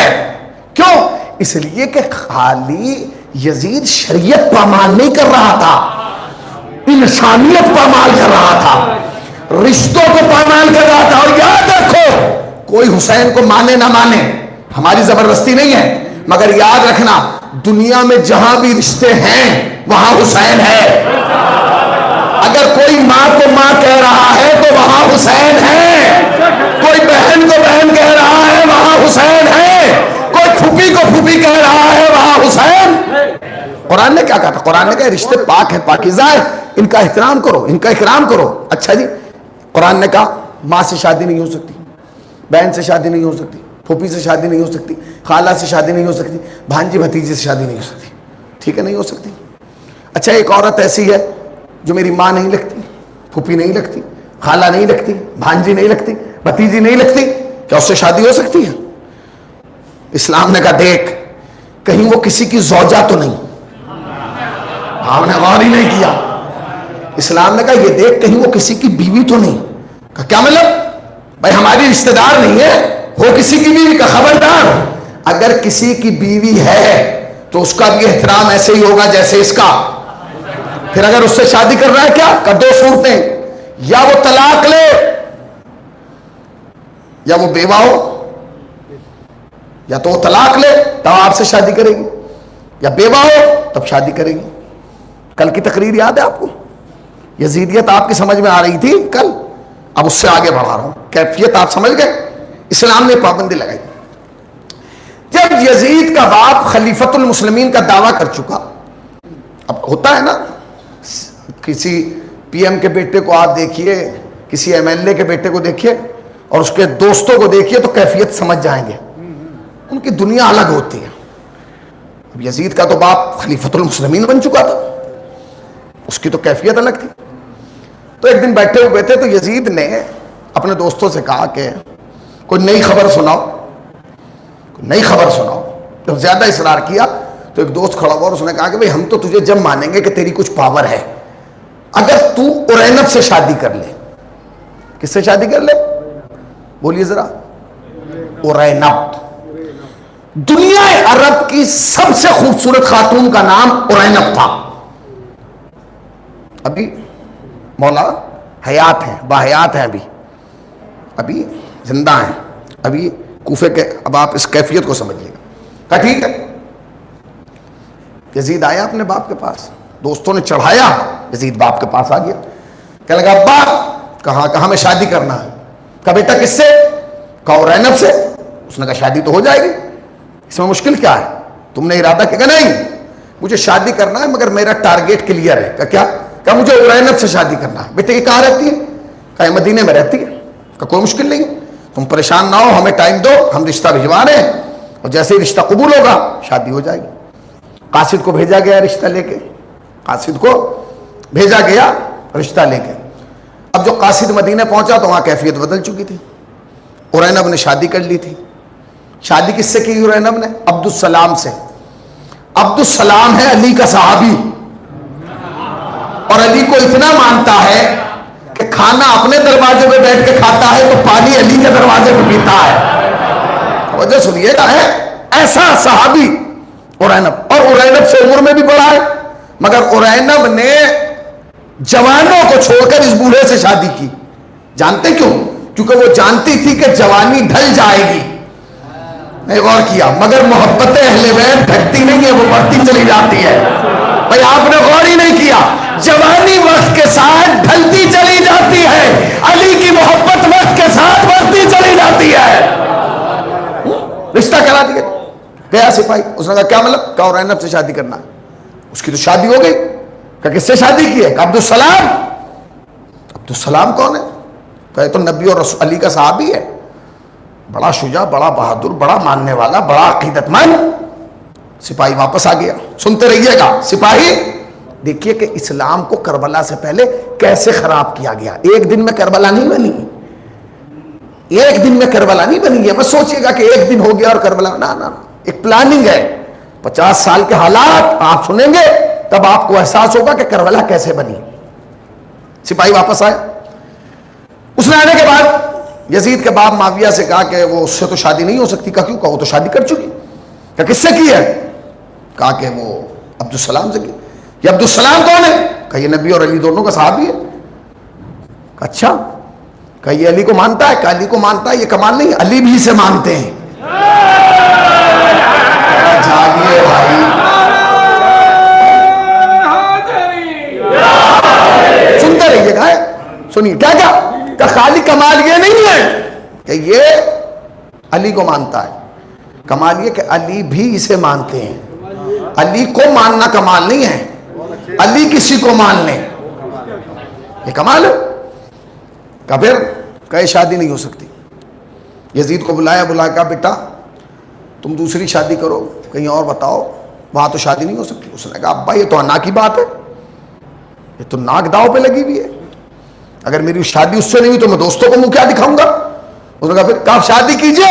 کیوں؟ اس لیے کہ خالی یزید شریعت پامال نہیں کر رہا تھا, انسانیت پامال کر رہا تھا, رشتوں کو پامال کر رہا تھا. اور یاد رکھو, کوئی حسین کو مانے نہ مانے, ہماری زبردستی نہیں ہے, مگر یاد رکھنا دنیا میں جہاں بھی رشتے ہیں وہاں حسین ہے. اگر کوئی ماں کو ماں کہہ رہا ہے تو وہاں حسین ہے, کوئی بہن کو بہن کہہ رہا ہے وہاں حسین ہے, کوئی پھوپھی کو پھوپھی کہہ رہا ہے وہاں حسین. قرآن نے کیا کہا تھا؟ قرآن نے کہا رشتے پاک ہیں, پاکیزہ ہیں, ان کا احترام کرو, ان کا اکرام کرو. اچھا جی, قرآن نے کہا ماں سے شادی نہیں ہو سکتی, بہن سے شادی نہیں ہو سکتی, پھوپھی سے شادی نہیں ہو سکتی, خالہ سے شادی نہیں ہو سکتی, بھانجی بھتیجی سے شادی نہیں ہو سکتی. ٹھیک ہے, نہیں ہو سکتی. اچھا ایک عورت ایسی ہے جو میری ماں نہیں لگتی, پھوپھی نہیں لگتی, خالہ نہیں لگتی, بھانجی نہیں لگتی, بھتیجی نہیں لگتی, کیا اس سے شادی ہو سکتی ہے؟ اسلام نے کہا دیکھ کہیں وہ کسی کی زوجہ تو نہیں. آپ نے غور ہی نہیں کیا. اسلام نے کہا یہ دیکھ کہیں وہ کسی کی بیوی تو نہیں. کہا کیا مطلب؟ بھائی ہماری رشتہ دار نہیں ہے, ہو کسی کی بیوی کا. خبردار, اگر کسی کی بیوی ہے تو اس کا بھی احترام ایسے ہی ہوگا جیسے اس کا. پھر اگر اس سے شادی کر رہا ہے کیا کہ دو صورتیں, یا وہ طلاق لے یا وہ بیوہ ہو, یا تو وہ طلاق لے تب آپ سے شادی کرے گی, یا بیوہ ہو تب شادی کرے گی. کل کی تقریر یاد ہے آپ کو؟ یزیدیت آپ کی سمجھ میں آ رہی تھی کل، اب اس سے آگے بڑھا رہا ہوں، کیفیت آپ سمجھ گئے؟ اسلام نے پابندی لگائی. جب یزید کا باپ خلیفۃ المسلمین کا دعویٰ کر چکا، اب ہوتا ہے نا کسی پی ایم کے بیٹے کو آپ دیکھیے، کسی ایم ایل اے کے بیٹے کو دیکھیے اور اس کے دوستوں کو دیکھیے تو کیفیت سمجھ جائیں گے، ان کی دنیا الگ ہوتی ہے. اب یزید کا تو باپ خلیفۃ المسلمین بن چکا تھا، اس کی تو کیفیت الگ تھی. تو ایک دن بیٹھے ہوئے تھے تو یزید نے اپنے دوستوں سے کہا کہ کوئی نئی خبر سناؤ، کوئی نئی خبر سناؤ. جب زیادہ اصرار کیا تو ایک دوست کھڑا ہوا اور اس نے کہا کہ بھئی ہم تو تجھے جب مانیں گے کہ تیری کچھ پاور ہے اگر تو ارینب سے شادی کر لے. کس سے شادی کر لے؟ بولیے ذرا. ارینب. دنیا عرب کی سب سے خوبصورت خاتون کا نام ارینب تھا. ابھی مولا حیات ہیں، باحیات ہیں، ابھی زندہ ہیں، ابھی کوفے کے. اب آپ اس کیفیت کو سمجھیے گا. کہا ٹھیک ہے. یزید آیا اپنے باپ کے پاس، دوستوں نے چڑھایا، یزید باپ کے پاس آ گیا، کہنے لگا ابا کہاں میں شادی کرنا ہے. کہا بیٹا کس سے؟ کہا ارینب سے. اس نے کہا شادی تو ہو جائے گی، اس میں مشکل کیا ہے؟ تم نے ارادہ کیا؟ کہ نہیں مجھے شادی کرنا ہے مگر میرا ٹارگیٹ کلیئر ہے. کہا کیا؟ کہا مجھے ارینب سے شادی کرنا ہے. بیٹے یہ کہاں رہتی ہے؟ کہا یہ مدینے میں رہتی ہے. کہا کوئی مشکل نہیں، تم پریشان نہ ہو، ہمیں ٹائم دو، ہم رشتہ بھجوا رہے ہیں اور جیسے ہی رشتہ قبول ہوگا شادی ہو جائے گی. قاصد کو بھیجا گیا رشتہ لے کے، قاصد کو بھیجا گیا رشتہ لے کے. اب جو قاصد مدینے پہنچا تو وہاں کیفیت بدل چکی تھی. ارینب نے شادی کر لی تھی. شادی کس سے کی ارینب نے؟ عبد السلام سے. عبد السلام ہے علی کا صحابی، اور علی کو اتنا مانتا ہے کہ کھانا اپنے دروازے پہ بیٹھ کے کھاتا ہے تو پانی علی کے دروازے پہ پیتا ہے. وجہ سنیے گا، ہے ایسا صحابی ارینب. اور ارینب سے عمر میں بھی بڑا ہے، مگر ارینب نے جوانوں کو چھوڑ کر اس بوڑھے سے شادی کی. جانتے کیوں؟ کیونکہ وہ جانتی تھی کہ جوانی ڈھل جائے گی. میں غور کیا، مگر محبت اہل بیت ڈھکتی نہیں ہے، وہ بڑھتی چلی جاتی ہے. بھائی آپ نے غور ہی نہیں کیا، جوانی وقت کے ساتھ ڈھلتی چلی جاتی ہے، علی کی محبت وقت کے ساتھ بڑھتی چلی جاتی ہے. رشتہ کرا دیا. گیا سپاہی، اس نے کہا کیا مطلب؟ کہا ارینب سے شادی کرنا. اس کی تو شادی ہو گئی. کہا کس سے شادی کی ہے؟ کہا عبد السلام. عبد السلام کون ہے؟ کہا تو نبی اور رسول علی کا صحابی ہے، بڑا شجاع، بڑا بہادر، بڑا ماننے والا، بڑا عقیدت مند. سپاہی واپس آ گیا. سنتے رہیے گا سپاہی. دیکھیے کہ اسلام کو کربلا سے پہلے کیسے خراب کیا گیا. ایک دن میں کربلا نہیں بنی، ایک دن میں کربلا نہیں بنی ہے. بس سوچئے گا کہ ایک دن ہو گیا اور کربلا، نہ، ایک پلاننگ ہے. 50 سال کے حالات آپ سنیں گے تب آپ کو احساس ہوگا کہ کربلا کیسے بنی. سپاہی واپس آئے. اس نے آنے کے بعد یزید کے باپ معاویہ سے کہا کہ وہ اس سے تو شادی نہیں ہو سکتی. کہا کیوں؟ کہا وہ تو شادی کر چکی. کہا کس سے کی ہے؟ کہا کہ وہ عبد السلام سے کی. یہ عبد السلام کون ہے؟ کہا یہ نبی اور علی دونوں کا صحابی ہے. کہا اچھا. کہا یہ علی کو مانتا ہے؟ کہا علی کو مانتا ہے، یہ کمال نہیں، علی بھی اسے مانتے ہیں. جاگیے بھائی، سنتے رہیے گا. سنیے کیا کہ خالی کمال یہ نہیں ہے کہ یہ علی کو مانتا ہے، کمال یہ کہ علی بھی اسے مانتے ہیں. علی کو ماننا کمال نہیں ہے، علی کسی کو مان لیں یہ کمال ہے. کہ پھر کہ شادی نہیں ہو سکتی. یزید کو بلایا کہا بیٹا تم دوسری شادی کرو، کہیں اور بتاؤ، وہاں تو شادی نہیں ہو سکتی. اس نے کہا ابا یہ تو انا کی بات ہے، یہ تو ناک داؤ پہ لگی ہوئی ہے. اگر میری شادی اس سے نہیں ہوئی تو میں دوستوں کو منہ کیا دکھاؤں گا. اس نے کہا پھر کہا شادی کیجئے،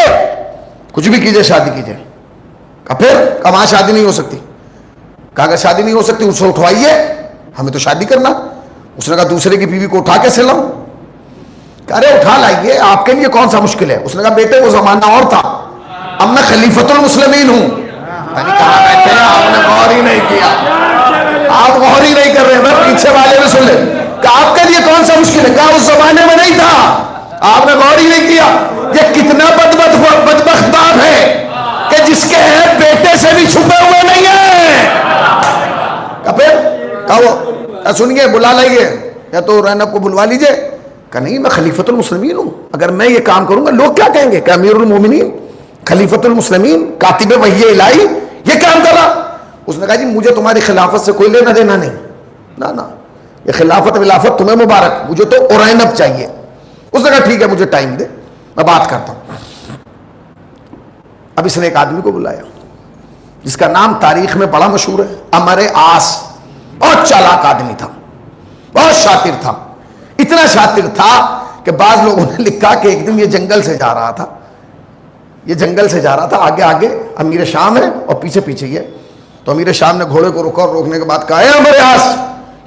کچھ بھی کیجئے، شادی کیجئے. کہا پھر کہا وہاں شادی نہیں ہو سکتی. کہا اگر شادی نہیں ہو سکتی اسے اٹھوائیے، ہمیں تو شادی کرنا. اس نے کہا دوسرے کی بیوی کو اٹھا کیسے لاؤں؟ کہا ارے اٹھا لائیے، آپ کے لیے کون سا مشکل ہے. اس نے کہا بیٹے وہ زمانہ اور تھا، اب میں خلیفۃ المسلمین ہوں. یعنی کہاں بیٹھے ہیں، آپ نے غور ہی نہیں کیا، آپ غور ہی نہیں کر رہے. میں پیچھے والے بھی سن لیں کہ آپ کے لیے کون سا مشکل ہے. کہا اس زمانے میں نہیں تھا، آپ نے غور ہی نہیں کیا. یہ کتنا بدبخت باپ ہے کہ جس کے بیٹے سے بھی چھپے ہوئے نہیں ہیں. کہا سنیے بلا لائیے یا تو رینب کو بلوا لیجئے. کہا نہیں میں خلیفۃ المسلمین ہوں, اگر میں یہ کام کروں گا لوگ کیا کہیں گے کہ امیر المومنین خلیفۃ المسلمین کاتب وحی الہی یہ کام کر رہا. اس نے کہا جی مجھے تمہاری خلافت سے کوئی لینا دینا نہیں, نا یہ خلافت ولافت تمہیں مبارک, مجھے تو اورینب چاہیے. اس نے کہا ٹھیک ہے مجھے ٹائم دے میں بات کرتا ہوں. اب اس نے ایک آدمی کو بلایا جس کا نام تاریخ میں بڑا مشہور ہے, عمر عاص. بہت چالاک آدمی تھا, بہت شاطر تھا, اتنا شاطر تھا کہ بعض لوگوں نے لکھا کہ ایک دن یہ جنگل سے جا رہا تھا, آگے آگے امیر شام ہے اور پیچھے پیچھے یہ. تو امیر شام نے گھوڑے کو روکا اور روکنے کے بعد کہا اے عمر عاص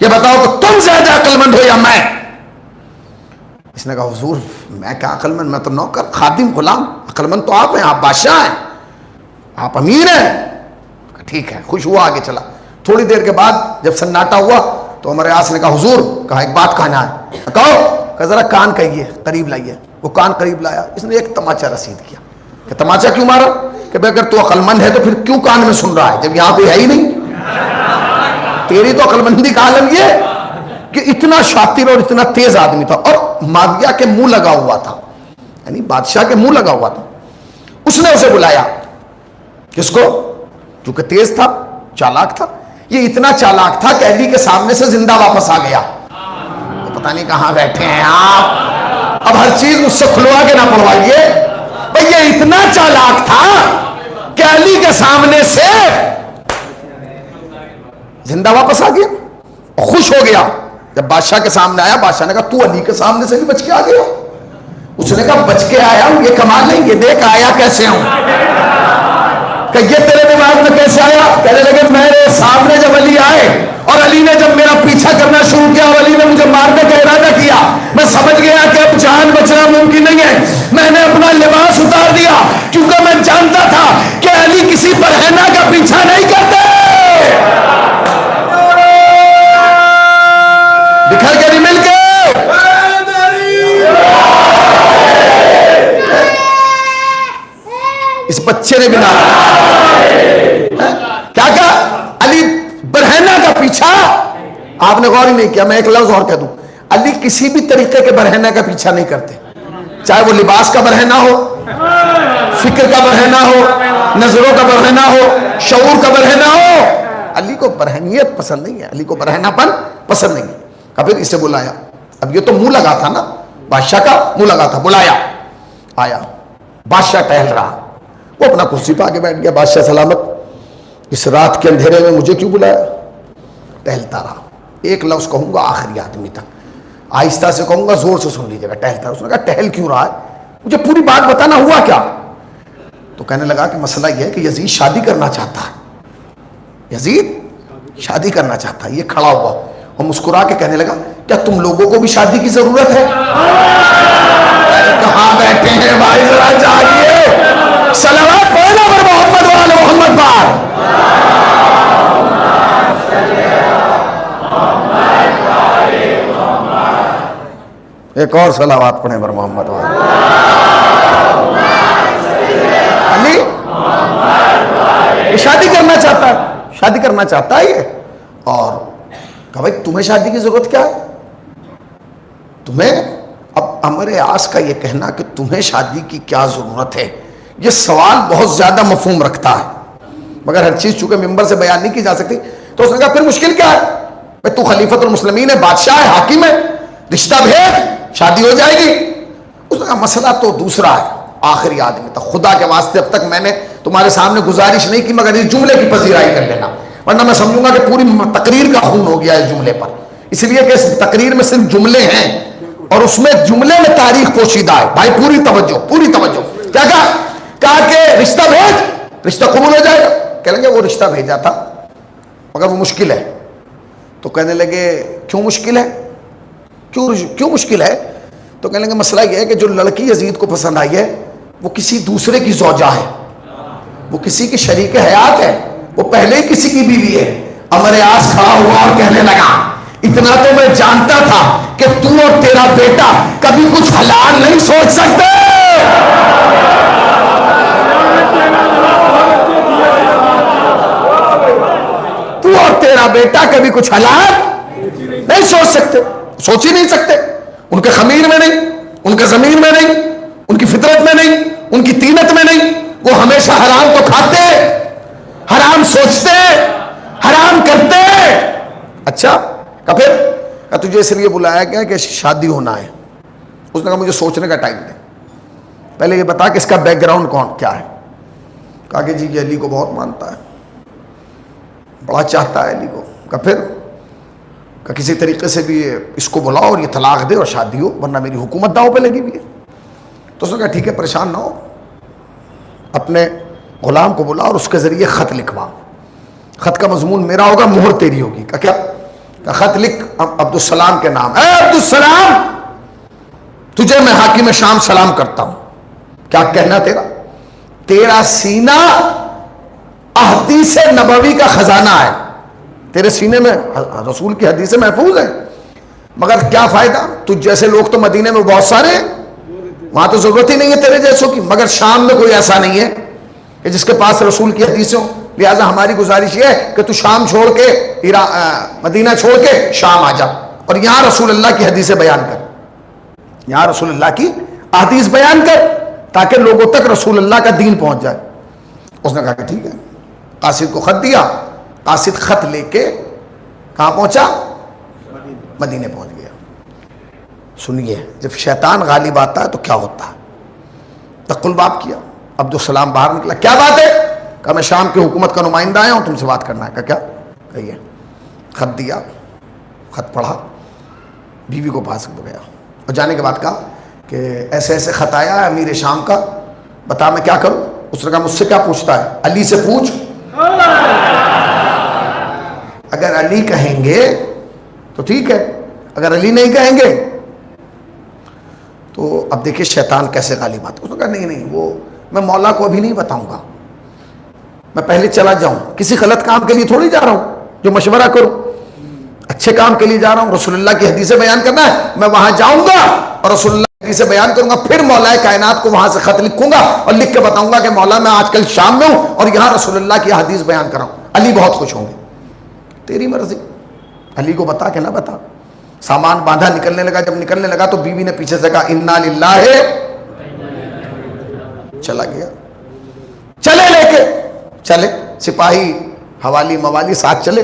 یہ بتاؤ کہ تم زیادہ عقل مند ہو یا میں؟ اس نے کہا حضور میں کیا عقل مند, میں تو نوکر خادم غلام, عقل مند تو آپ ہیں, آپ بادشاہ ہیں, آپ امیر ہیں. ٹھیک ہے, خوش ہوا, آگے چلا. تھوڑی دیر کے بعد جب سناٹا ہوا تو عمر عاص نے کہا حضور, کہا ایک بات کہنا ہے. کہو, کہ ذرا کان کہیے, قریب لائیے. وہ کان قریب لایا, اس نے ایک تماچا رسید کیا. کہ تماچا کیوں مارا؟ کہ بھائی اگر تو عقل مند ہے تو پھر کیوں کان میں سن رہا ہے جب یہاں کوئی ہے ہی نہیں؟ تیری تو عقل مندی کا عالم یہ کہ اتنا شاطر اور اتنا تیز آدمی تھا, اور معاویہ کے منہ لگا ہوا تھا, یعنی بادشاہ کے منہ لگا ہوا تھا. اس نے اسے بلایا, کس کو؟ کیونکہ تیز تھا, چالاک تھا. یہ اتنا چالاک تھا کہ علی کے سامنے سے زندہ واپس آ گیا. پتہ نہیں کہاں بیٹھے ہیں آپ, اب ہر چیز مجھ سے کھلوا کے نہ پڑھوائیے. بھئی یہ اتنا چالاک تھا کہ علی کے سامنے سے زندہ واپس آ گیا, خوش ہو گیا. جب بادشاہ کے سامنے آیا, بادشاہ نے کہا تو علی کے سامنے سے بھی بچ کے آ گیا؟ اس نے کہا بچ کے آیا ہوں, یہ کمال نہیں, یہ دیکھ آیا کیسے ہوں. کہ یہ تیرے دماغ میں کیسے آیا؟ کہنے لگے میرے سامنے جب علی آئے اور علی نے جب میرا پیچھا کرنا شروع کیا اور علی نے مجھے مارنے کا ارادہ کیا, میں سمجھ گیا کہ اب جان بچنا ممکن نہیں ہے. میں نے اپنا لباس اتار دیا کیونکہ میں جانتا تھا کہ علی کسی برہنہ کا پیچھا نہیں کرتے. بکھر کے نہیں مل کے اس بچے نے بنا کیا کہا؟ علی برہنہ کا پیچھا. آپ نے غور ہی نہیں کیا. میں ایک لفظ اور کہہ دوں, علی کسی بھی طریقے کے برہنہ کا پیچھا نہیں کرتے, چاہے وہ لباس کا برہنہ ہو, فکر کا برہنہ ہو, نظروں کا برہنہ ہو, شعور کا برہنہ ہو. علی کو برہنیت پسند نہیں ہے, علی کو برہنہ پن پسند نہیں ہے. پھر اسے بلایا. اب یہ تو منہ لگا تھا نا, بادشاہ کا منہ لگا تھا. بلایا, آیا, بادشاہ ٹہل رہا, وہ اپنا کرسی پہ آگے بیٹھ گیا. بادشاہ سلامت, اس رات کے اندھیرے میں مجھے کیوں بلایا؟ ٹہلتا رہا. ایک لفظ کہوں گا آخری آدمی تک, آہستہ سے کہوں گا, زور سے سن لیجیے گا. ٹہلتا. اس نے کہا ٹہل کیوں رہا ہے؟ مجھے پوری بات بتانا, ہوا کیا؟ تو کہنے لگا کہ مسئلہ یہ ہے کہ یزید شادی کرنا چاہتا ہے. یزید شادی کرنا چاہتا ہے. یہ کھڑا ہوا اور مسکرا کے کہنے لگا کیا تم لوگوں کو بھی شادی کی ضرورت ہے؟ کہاں بیٹھے ہیں بھائی, ذرا جاگیے. صلوات پڑھنا پر محمد وعلی محمد بار. ایک اور صلوات پڑھیں پر محمد وعلی. علی یہ شادی کرنا چاہتا ہے, شادی کرنا چاہتا ہے یہ. اور کہا بھائی تمہیں شادی کی ضرورت کیا ہے؟ تمہیں اب عمر عاص کا یہ کہنا کہ تمہیں شادی کی کیا ضرورت ہے, یہ سوال بہت زیادہ مفہوم رکھتا ہے, مگر ہر چیز چونکہ ممبر سے بیان نہیں کی جا سکتی. تو اس نے کہا پھر مشکل کیا ہے؟ بھائی تو خلیفۃ المسلمین ہے, بادشاہ ہے, حاکم ہے, رشتہ بھیج, شادی ہو جائے گی. اس نے کہا مسئلہ تو دوسرا ہے. آخری آدمی تھا. خدا کے واسطے اب تک میں نے تمہارے سامنے گزارش نہیں کی مگر اس جملے کی پذیرائی کر لینا, ورنہ میں سمجھوں گا کہ پوری تقریر کا خون ہو گیا اس جملے پر. اس لیے کہ اس تقریر میں صرف جملے ہیں اور اس میں جملے میں تاریخ پوشیدہ ہے. بھائی پوری توجہ, پوری توجہ. کیا کہا کہ رشتہ بھیج, رشتہ قبول ہو جائے گا. کہہ لیں گے وہ رشتہ بھیجا تھا مگر وہ مشکل ہے. تو کہنے لگے کیوں مشکل ہے, کیوں مشکل ہے؟ تو کہنے لگے مسئلہ یہ ہے کہ جو لڑکی یزید کو پسند آئی ہے وہ کسی دوسرے کی زوجہ ہے, وہ کسی کی شریک حیات ہے, وہ پہلے ہی کسی کی بیوی ہے. عمر عاص کھڑا ہوا اور کہنے لگا اتنا تو میں جانتا تھا کہ تو اور تیرا بیٹا کبھی کچھ حلال نہیں سوچ سکتے. تو اور تیرا میرا بیٹا کبھی کچھ حالات نہیں سوچ سکتے، سوچ ہی نہیں سکتے، ان کے خمیر میں نہیں، ان کے ضمیر میں نہیں، ان کی فطرت میں نہیں، ان کی طینت میں نہیں، وہ ہمیشہ حرام تو کھاتے، حرام سوچتے، حرام کرتے۔ اچھا کہ پھر کہ تجھے اس لیے بلایا گیا کہ شادی ہونا ہے؟ اس نے کہا مجھے سوچنے کا ٹائم دے، پہلے یہ بتا کہ اس کا بیک گراؤنڈ کیا ہے؟ کہا کہ جی یہ علی کو بہت مانتا ہے، بڑا چاہتا ہے علی کو۔ کہ پھر کہ کسی طریقے سے بھی اس کو بلاؤ اور یہ طلاق دے اور شادی ہو، ورنہ میری حکومت داؤ پہ لگی ہوئی ہے۔ تو اس نے کہا ٹھیک ہے، پریشان نہ ہو، اپنے غلام کو بلا اور اس کے ذریعے خط لکھوا، خط کا مضمون میرا ہوگا، مہر تیری ہوگی۔ کہ کیا؟ کہ خط لکھ عبدالسلام کے نام، اے عبدالسلام تجھے میں حاکم شام سلام کرتا ہوں۔ کیا کہنا تیرا؟ تیرا سینہ احادیث نبوی کا خزانہ ہے، تیرے سینے میں رسول کی حدیثیں محفوظ ہیں، مگر کیا فائدہ؟ تجھ جیسے لوگ تو مدینے میں بہت سارے ہیں، وہاں تو ضرورت ہی نہیں ہے تیرے جیسوں کی، مگر شام میں کوئی ایسا نہیں ہے کہ جس کے پاس رسول کی حدیثیں ہوں۔ لہٰذا ہماری گزارش یہ ہے کہ تو شام چھوڑ کے مدینہ چھوڑ کے شام آ جا اور یہاں رسول اللہ کی حدیثیں بیان کر، یہاں رسول اللہ کی احادیث بیان کر، تاکہ لوگوں تک رسول اللہ کا دین پہنچ جائے۔ اس نے کہا کہ ٹھیک ہے، قاصد کو خط دیا، قاصد خط لے کے کہاں پہنچا؟ مدینے پہنچ گیا۔ سنیے، جب شیطان غالب آتا ہے تو کیا ہوتا ہے؟ تقل باب کیا، عبدالسلام باہر نکلا، کیا بات ہے؟ کہا میں شام کی حکومت کا نمائندہ آیا ہوں، تم سے بات کرنا ہے۔ کہا کیا؟ کہیے۔ خط دیا، خط پڑھا، بیوی کو پاس گیا اور جانے کے بعد کہا کہ ایسے ایسے خط آیا ہے امیر شام کا، بتا میں کیا کروں؟ اس نے کہا مجھ سے کیا پوچھتا ہے؟ علی سے پوچھ، اگر علی کہیں گے تو ٹھیک ہے، اگر علی نہیں کہیں گے تو اب دیکھیں شیطان کیسے غالب آتا ہے۔ اس نے کہا نہیں وہ میں مولا کو ابھی نہیں بتاؤں گا، میں پہلے چلا جاؤں، کسی غلط کام کے لیے تھوڑی جا رہا ہوں جو مشورہ کروں، اچھے کام کے لیے جا رہا ہوں، رسول اللہ کی حدیثیں بیان کرنا ہے، میں وہاں جاؤں گا اور رسول اللہ کی حدیثیں بیان کروں گا، پھر مولا کائنات کو وہاں سے خط لکھوں گا اور لکھ کے بتاؤں گا کہ مولا میں آج کل شام میں ہوں اور یہاں رسول اللہ کی حدیث بیان کر رہا ہوں، علی بہت خوش ہوں گے۔ تیری مرضی، علی کو بتا کہ نہ بتا۔ سامان باندھا، نکلنے لگا، جب نکلنے لگا تو بیوی نے پیچھے سے کہا انا للہ، چلا گیا۔ چلے لے کے چلے سپاہی حوالی موالی ساتھ چلے۔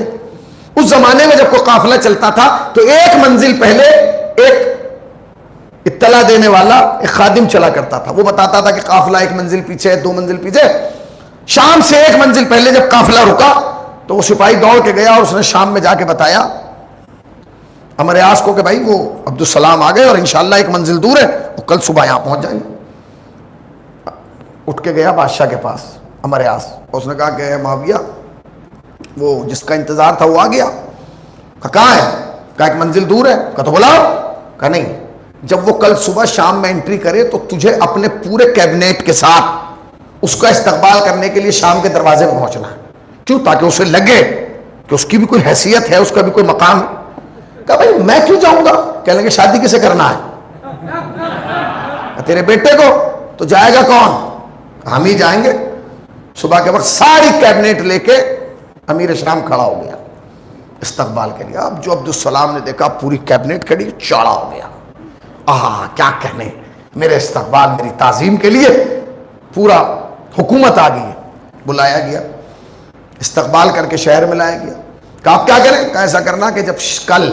اس زمانے میں جب کوئی قافلہ چلتا تھا تو ایک منزل پہلے ایک اطلاع دینے والا ایک خادم چلا کرتا تھا، وہ بتاتا تھا کہ قافلہ ایک منزل پیچھے، 2 منزل پیچھے۔ شام سے 1 منزل پہلے جب قافلہ رکا تو وہ سپاہی دوڑ کے گیا اور اس نے شام میں جا کے بتایا امر یاس کو کہ بھائی وہ عبدالسلام آ گئے اور انشاءاللہ 1 منزل دور ہے، وہ کل صبح یہاں پہنچ جائیں گے۔ اٹھ کے گیا بادشاہ کے پاس امر یاس، اس نے کہا کہ معاویہ وہ جس کا انتظار تھا وہ آ گیا۔ کہاں ہے؟ کہا 1 منزل دور ہے۔ کہا تو بلاؤ۔ کہا نہیں، جب وہ کل صبح شام میں انٹری کرے تو تجھے اپنے پورے کیبنیٹ کے ساتھ اس کا استقبال کرنے کے لیے شام کے دروازے میں پہنچنا ہے۔ کیوں؟ تاکہ اسے لگے کہ اس کی بھی کوئی حیثیت ہے، اس کا بھی کوئی مقام ہے۔ کہا بھائی میں کیوں جاؤں گا؟ کہنے لگے شادی کسے کرنا ہے؟ تیرے بیٹے کو، تو جائے گا کون؟ ہم ہی جائیں گے۔ صبح کے وقت ساری کیبنیٹ لے کے امیر شام کھڑا ہو گیا استقبال کے لیے۔ اب جو عبدالسلام نے دیکھا پوری کیبنیٹ کھڑی، چاڑا ہو گیا، آہا کیا کہنے، میرے استقبال میری تعظیم کے لیے پورا حکومت آ گئی ہے۔ بلایا گیا، استقبال کر کے شہر میں لایا گیا۔ کہا آپ کیا کریں؟ کہا ایسا کرنا کہ جب کل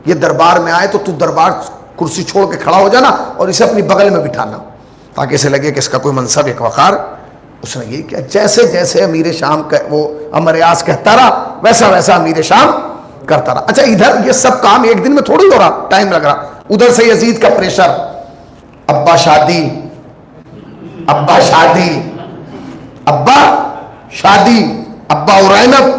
یہ دربار میں آئے تو دربار کرسی چھوڑ کے کھڑا ہو جانا اور اسے اپنی بغل میں بٹھانا تاکہ اسے لگے کہ اس کا کوئی منصب، ایک وقار۔ اس نے یہ کیا، جیسے جیسے امیر شام کا وہ امر یاس کہتا رہا ویسا ویسا امیر شام کرتا رہا۔ اچھا ادھر یہ سب کام ایک دن میں تھوڑی ہو رہا، ٹائم لگ رہا۔ ادھر سے یزید کا پریشر، ابا شادی، ابا شادی، ابا شادی، ابا اورینب۔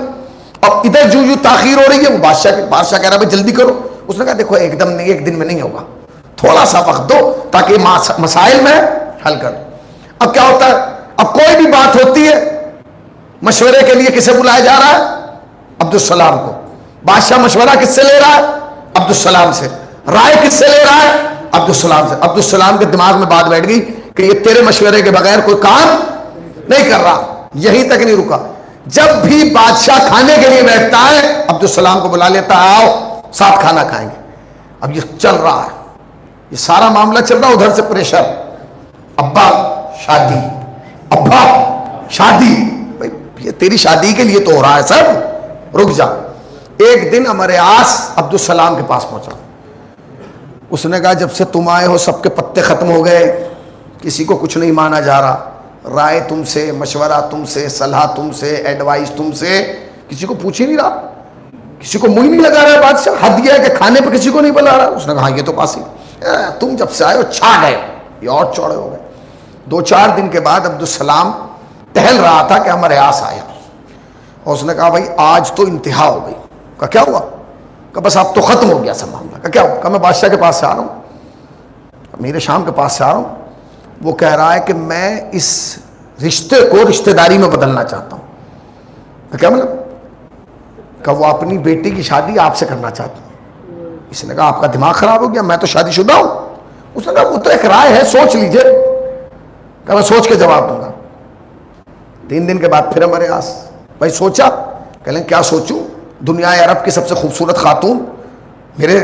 اب ادھر جو تاخیر ہو رہی ہے وہ بادشاہ کہہ رہا ہے جلدی کرو۔ اس نے کہا دیکھو ایک دم نہیں، 1 دن میں نہیں ہوگا، تھوڑا سا وقت دو تاکہ مسائل میں حل کر دو۔ اب کیا ہوتا ہے، اب کوئی بھی بات ہوتی ہے مشورے کے لیے کسے بلایا جا رہا ہے؟ عبدالسلام کو۔ بادشاہ مشورہ کس سے لے رہا ہے؟ عبدالسلام سے۔ رائے کس سے لے رہا ہے؟ عبدالسلام سے۔ عبدالسلام کے دماغ میں بات بیٹھ گئی کہ یہ تیرے مشورے کے بغیر کوئی کام نہیں کر رہا۔ یہیں تک نہیں رکا، جب بھی بادشاہ کھانے کے لیے بیٹھتا ہے عبدالسلام کو بلا لیتا ہے، آؤ ساتھ کھانا کھائیں گے۔ اب یہ چل رہا ہے، یہ سارا معاملہ چل رہا ہے، ادھر سے پریشر، ابا شادی، ابا شادی، بھائی یہ تیری شادی کے لیے تو ہو رہا ہے سب، رک جا۔ ایک دن امر عاص عبدالسلام کے پاس پہنچا، اس نے کہا جب سے تم آئے ہو سب کے پتے ختم ہو گئے، کسی کو کچھ نہیں مانا جا رہا، رائے تم سے، مشورہ تم سے، صلاح تم سے، ایڈوائس تم سے، کسی کو پوچھ ہی نہیں رہا، کسی کو منہ نہیں لگا رہا ہے بادشاہ، حد یہ ہے کہ کھانے پہ کسی کو نہیں بلا رہا۔ اس نے کہا یہ تو پاس ہی، تم جب سے آئے ہو چھا گئے، یہ اور چوڑے ہو گئے۔ 2-4 دن کے بعد عبدالسلام ٹہل رہا تھا کہ امر عاص آیا، اور اس نے کہا بھائی آج تو انتہا ہو گئی۔ کہا کیا ہوا؟ کہ بس اب تو ختم ہو گیا سب معاملہ۔ کہا کیا ہوا؟ کہ میں بادشاہ کے پاس سے آ رہا ہوں، میرے شام کے پاس سے آ رہا ہوں، وہ کہہ رہا ہے کہ میں اس رشتے کو رشتہ داری میں بدلنا چاہتا ہوں۔ کیا مطلب؟ کہ وہ اپنی بیٹی کی شادی آپ سے کرنا چاہتا ہوں۔ اس نے کہا آپ کا دماغ خراب ہو گیا، میں تو شادی شدہ ہوں۔ اس نے کہا وہ تو ایک رائے ہے، سوچ لیجئے۔ کہ میں سوچ کے جواب دوں گا۔ 3 دن کے بعد پھر ہمارے آس بھائی سوچا؟ کہ لیں کیا سوچوں، دنیا عرب کی سب سے خوبصورت خاتون میرے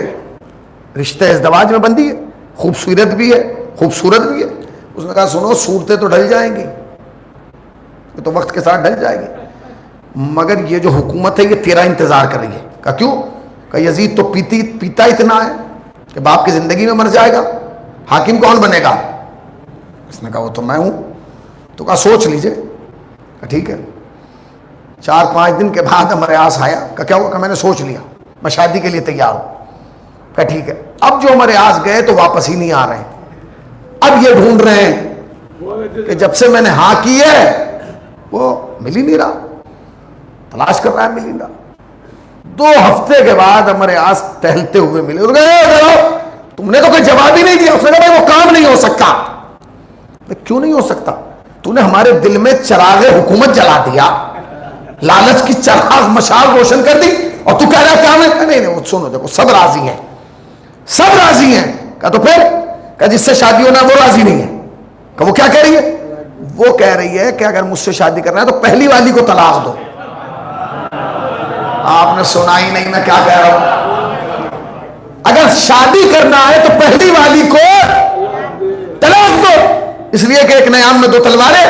رشتہ ازدواج میں بندی ہے، خوبصورت بھی ہے، خوبصورت بھی ہے۔ اس نے کہا سنو صورتیں تو ڈھل جائیں گی، یہ تو وقت کے ساتھ ڈھل جائے گی، مگر یہ جو حکومت ہے یہ تیرا انتظار کر رہی ہے۔ کہا کیوں؟ کہ یزید تو پیتا اتنا ہے کہ باپ کی زندگی میں مر جائے گا، حاکم کون بنے گا؟ اس نے کہا وہ تو میں ہوں۔ تو کہا سوچ لیجئے۔ کہا ٹھیک ہے۔ 4-5 دن کے بعد ہمارے آس آیا۔ کہا کیا ہوا؟ کہ میں نے سوچ لیا، میں شادی کے لیے تیار ہوں۔ کہا ٹھیک ہے۔ اب جو ہمارے آس گئے تو واپس ہی نہیں آ رہے ہیں، اب یہ ڈھونڈ رہے ہیں کہ جب سے میں نے ہاں کی ہے وہ مل ہی نہیں رہا، تلاش کر رہا ہے، مل ہی نہیں رہا۔ 2 ہفتے کے بعد ہمارے آس ٹہلتے ہوئے ملے، اور کہا تم نے تو کوئی جواب ہی نہیں دیا۔ اس نے کہا بھائی وہ کام نہیں ہو سکتا۔ کیوں نہیں ہو سکتا؟ تو نے ہمارے دل میں چراغ حکومت جلا دیا، لالچ کی چراغ مشال روشن کر دی، اور تو کہہ رہا ہے کام ہے؟ نہیں نہیں، سنو دیکھو سب راضی ہیں، سب راضی ہیں۔ کہا تو پھر؟ کہ جس سے شادی ہونا وہ راضی نہیں ہے۔ کہ وہ کیا کہہ رہی ہے؟ وہ کہہ رہی ہے کہ اگر مجھ سے شادی کرنا ہے تو پہلی والی کو طلاق دو۔ آپ نے سنا ہی نہیں میں کیا کہہ رہا ہوں؟ اگر شادی کرنا ہے تو پہلی والی کو طلاق دو، اس لیے کہ ایک نیام میں 2 تلواریں۔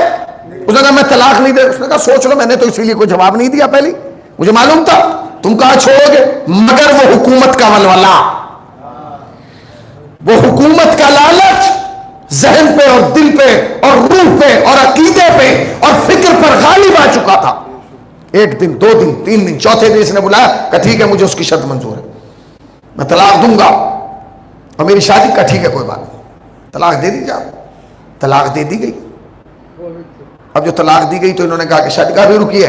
اس نے کہا میں طلاق نہیں دے۔ اس نے کہا سوچ لو، میں نے تو اسی لیے کوئی جواب نہیں دیا پہلی، مجھے معلوم تھا تم کہاں چھوڑو گے، مگر وہ حکومت کا ولولہ، وہ حکومت کا لالچ ذہن پہ اور دل پہ اور روح پہ اور عقیدے پہ اور فکر پر غالب آ چکا تھا۔ 1 دن 2 دن 3 دن 4تھے دن اس نے بلایا کہ ٹھیک ہے مجھے اس کی شرط منظور ہے، میں طلاق دوں گا اور میری شادی کا۔ ٹھیک ہے کوئی بات نہیں، طلاق دے دی جا۔ طلاق دے دی گئی۔ اب جو طلاق دی گئی تو انہوں نے کہا کہ شادی کا بھی رکیے،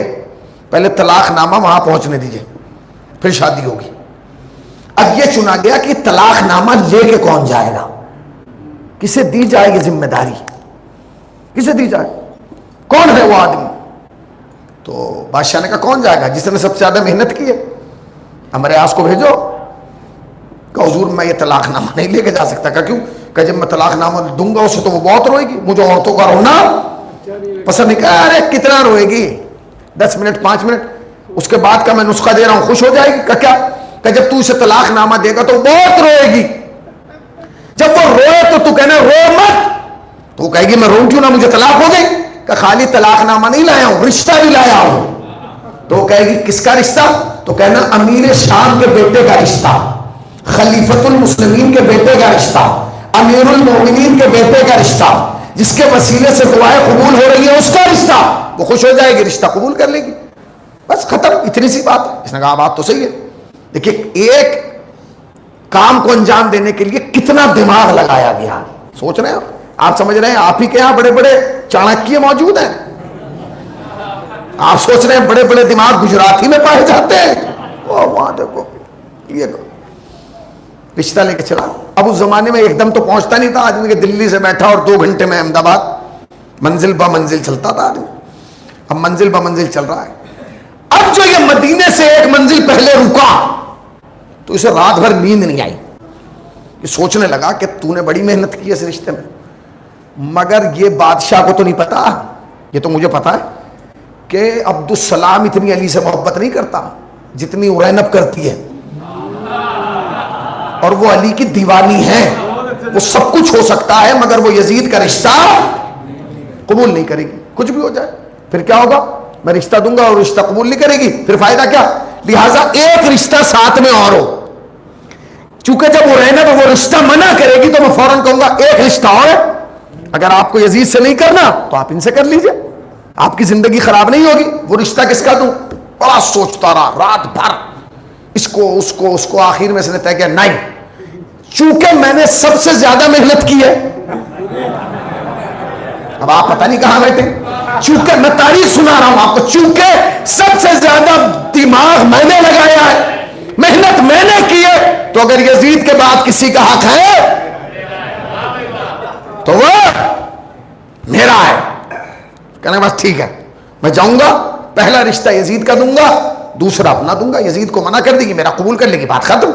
پہلے طلاق نامہ وہاں پہنچنے دیجئے پھر شادی ہوگی۔ اب یہ چنا گیا کہ طلاق نامہ لے کے کون جائے گا، کسے دی جائے گی ذمہ داری، کسے دی جائے، کون ہے وہ آدمی؟ تو بادشاہ نے کہا کون جائے گا؟ جس نے سب سے زیادہ محنت کی ہے، ہمارے آس کو بھیجو۔ کہ حضور میں یہ طلاق نامہ نہیں لے کے جا سکتا۔ کہ کیوں؟ کہ جب میں طلاق نامہ دوں گا اسے تو وہ بہت روئے گی، مجھے عورتوں کا رونا پسند نہیں۔ کہا ارے کتنا روئے گی، 10 منٹ 5 منٹ، اس کے بعد کا میں نسخہ دے رہا ہوں، خوش ہو جائے گی۔ کہ کیا؟ کہ جب تو اسے طلاق نامہ دے گا تو وہ بہت روئے گی، جب وہ روئے تو کہنا رو مت، تو وہ کہے گی میں روؤں کیوں نہ، مجھے طلاق ہو گئی۔ کہ خالی طلاق نامہ نہیں لایا ہوں، رشتہ بھی لایا ہوں۔ تو وہ کہے گی کس کا رشتہ؟ تو کہنا امیر شام کے بیٹے کا رشتہ، خلیفۃ المسلمین کے بیٹے کا رشتہ، امیر المومنین کے بیٹے کا رشتہ، جس کے وسیلے سے دعائیں قبول ہو رہی ہیں اس کا رشتہ۔ وہ خوش ہو جائے گی، رشتہ قبول کر لے گی، بس ختم، اتنی سی بات ہے۔ اس نے کہا بات تو صحیح ہے۔ دیکھیے ایک کام کو انجام دینے کے لیے کتنا دماغ لگایا گیا، سوچ رہے ہیں آپ سمجھ رہے ہیں آپ ہی کے یہاں بڑے بڑے چانکیہ موجود ہیں، آپ سوچ رہے ہیں بڑے بڑے دماغ گجراتی میں پائے جاتے ہیں۔ وہاں دیکھو یہ رشتہ لے کے چلا۔ اب اس زمانے میں ایک دم تو پہنچتا نہیں تھا آدمی، کہ دلی سے بیٹھا اور 2 گھنٹے میں احمد آباد، منزل بہ منزل چلتا تھا آدمی۔ اب منزل بہ منزل چل رہا ہے۔ اب جو یہ مدینے سے 1 منزل پہلے رکا تو اسے رات بھر نیند نہیں آئی، یہ سوچنے لگا کہ تو نے بڑی محنت کی ہے اس رشتے میں، مگر یہ بادشاہ کو تو نہیں پتا، یہ تو مجھے پتا ہے کہ عبدالسلام اتنی علی سے محبت نہیں کرتا جتنی ارینب کرتی ہے، اور وہ علی کی دیوانی ہے، وہ سب کچھ ہو سکتا ہے مگر وہ یزید کا رشتہ قبول نہیں کرے گی، کچھ بھی ہو جائے۔ پھر کیا ہوگا؟ میں رشتہ دوں گا اور رشتہ قبول نہیں کرے گی، پھر فائدہ کیا؟ لہٰذا ایک رشتہ ساتھ میں اور ہو، چونکہ جب وہ رہنا تو وہ رشتہ منع کرے گی تو میں فوراً کہوں گا ایک رشتہ اور ہے، اگر آپ کو یزید سے نہیں کرنا تو آپ ان سے کر لیجئے، آپ کی زندگی خراب نہیں ہوگی۔ وہ رشتہ کس کا دوں؟ بڑا سوچتا رہا رات بھر، اس کو آخر میں اس نے طے کیا نہیں، چونکہ میں نے سب سے زیادہ محنت کی ہے، اب آپ پتہ نہیں کہاں بیٹھے، چونکہ میں تاریخ سنا رہا ہوں آپ کو، چونکہ سب سے زیادہ دماغ میں نے لگایا ہے، محنت میں نے کی ہے، تو اگر یزید کے بعد کسی کا حق ہے تو وہ میرا ہے۔ کہنا بس ٹھیک ہے، میں جاؤں گا، پہلا رشتہ یزید کا دوں گا، دوسرا اپنا دوں گا، یزید کو منع کر دے گی، میرا قبول کر لے گی، بات ختم۔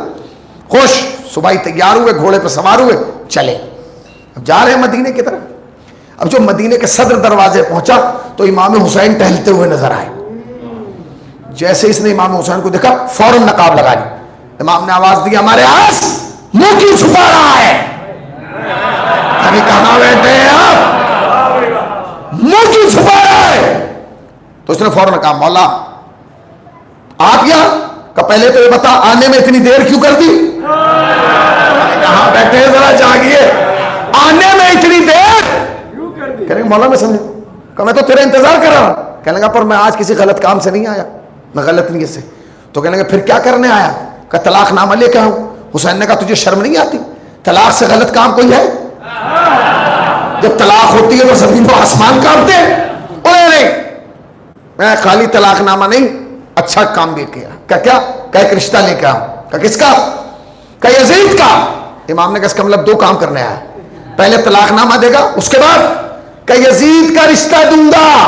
خوش، صبح ہی تیار ہوئے، گھوڑے پہ سوار ہوئے، چلے، اب جا رہے ہیں مدینے کی طرف۔ اب جو مدینے کے صدر دروازے پہنچا تو امام حسین ٹہلتے ہوئے نظر آئے، جیسے اس نے امام حسین کو دیکھا فوراً نقاب لگا دی، امام نے آواز دی ہمارے آس منہ کیوں چھپا رہا ہے؟ ابھی کہاں بیٹھے ہیں آپ؟ منہ کیوں چھپا رہا ہے؟ تو اس نے فوراً کہا مولا آپ یہاں کہ پہلے تو یہ بتا آنے میں اتنی دیر کیوں کر دی؟ کہاں بیٹھے ہیں ذرا جاگیے، آنے میں اتنی دیر؟ کہنے گا مولا میں سمجھا کہ میں تو تیرا انتظار کر رہا، کہنے گا پر میں آج کسی غلط کام سے نہیں آیا، میں غلط نیت سے۔ تو کہنے گا پھر کیا کرنے آیا؟ کہ طلاق نامہ لے کے آؤں۔ حسین نے کہا تجھے شرم نہیں آتی؟ طلاق سے غلط کام کوئی ہے؟ جب طلاق ہوتی ہے تو زمین و آسمان کانپتے ہیں۔ بولے نہیں، میں خالی طلاق نامہ نہیں، اچھا کام بھی کیا۔ کیا؟ کہ ایک رشتہ لے کے آؤں۔ کہ کس کا؟ کہ یزید کا۔ امام نے کہا اس کا مطلب دو کام کرنے آیا، پہلے طلاق نامہ دے گا، اس کے بعد کہ یزید کا رشتہ دوں گا۔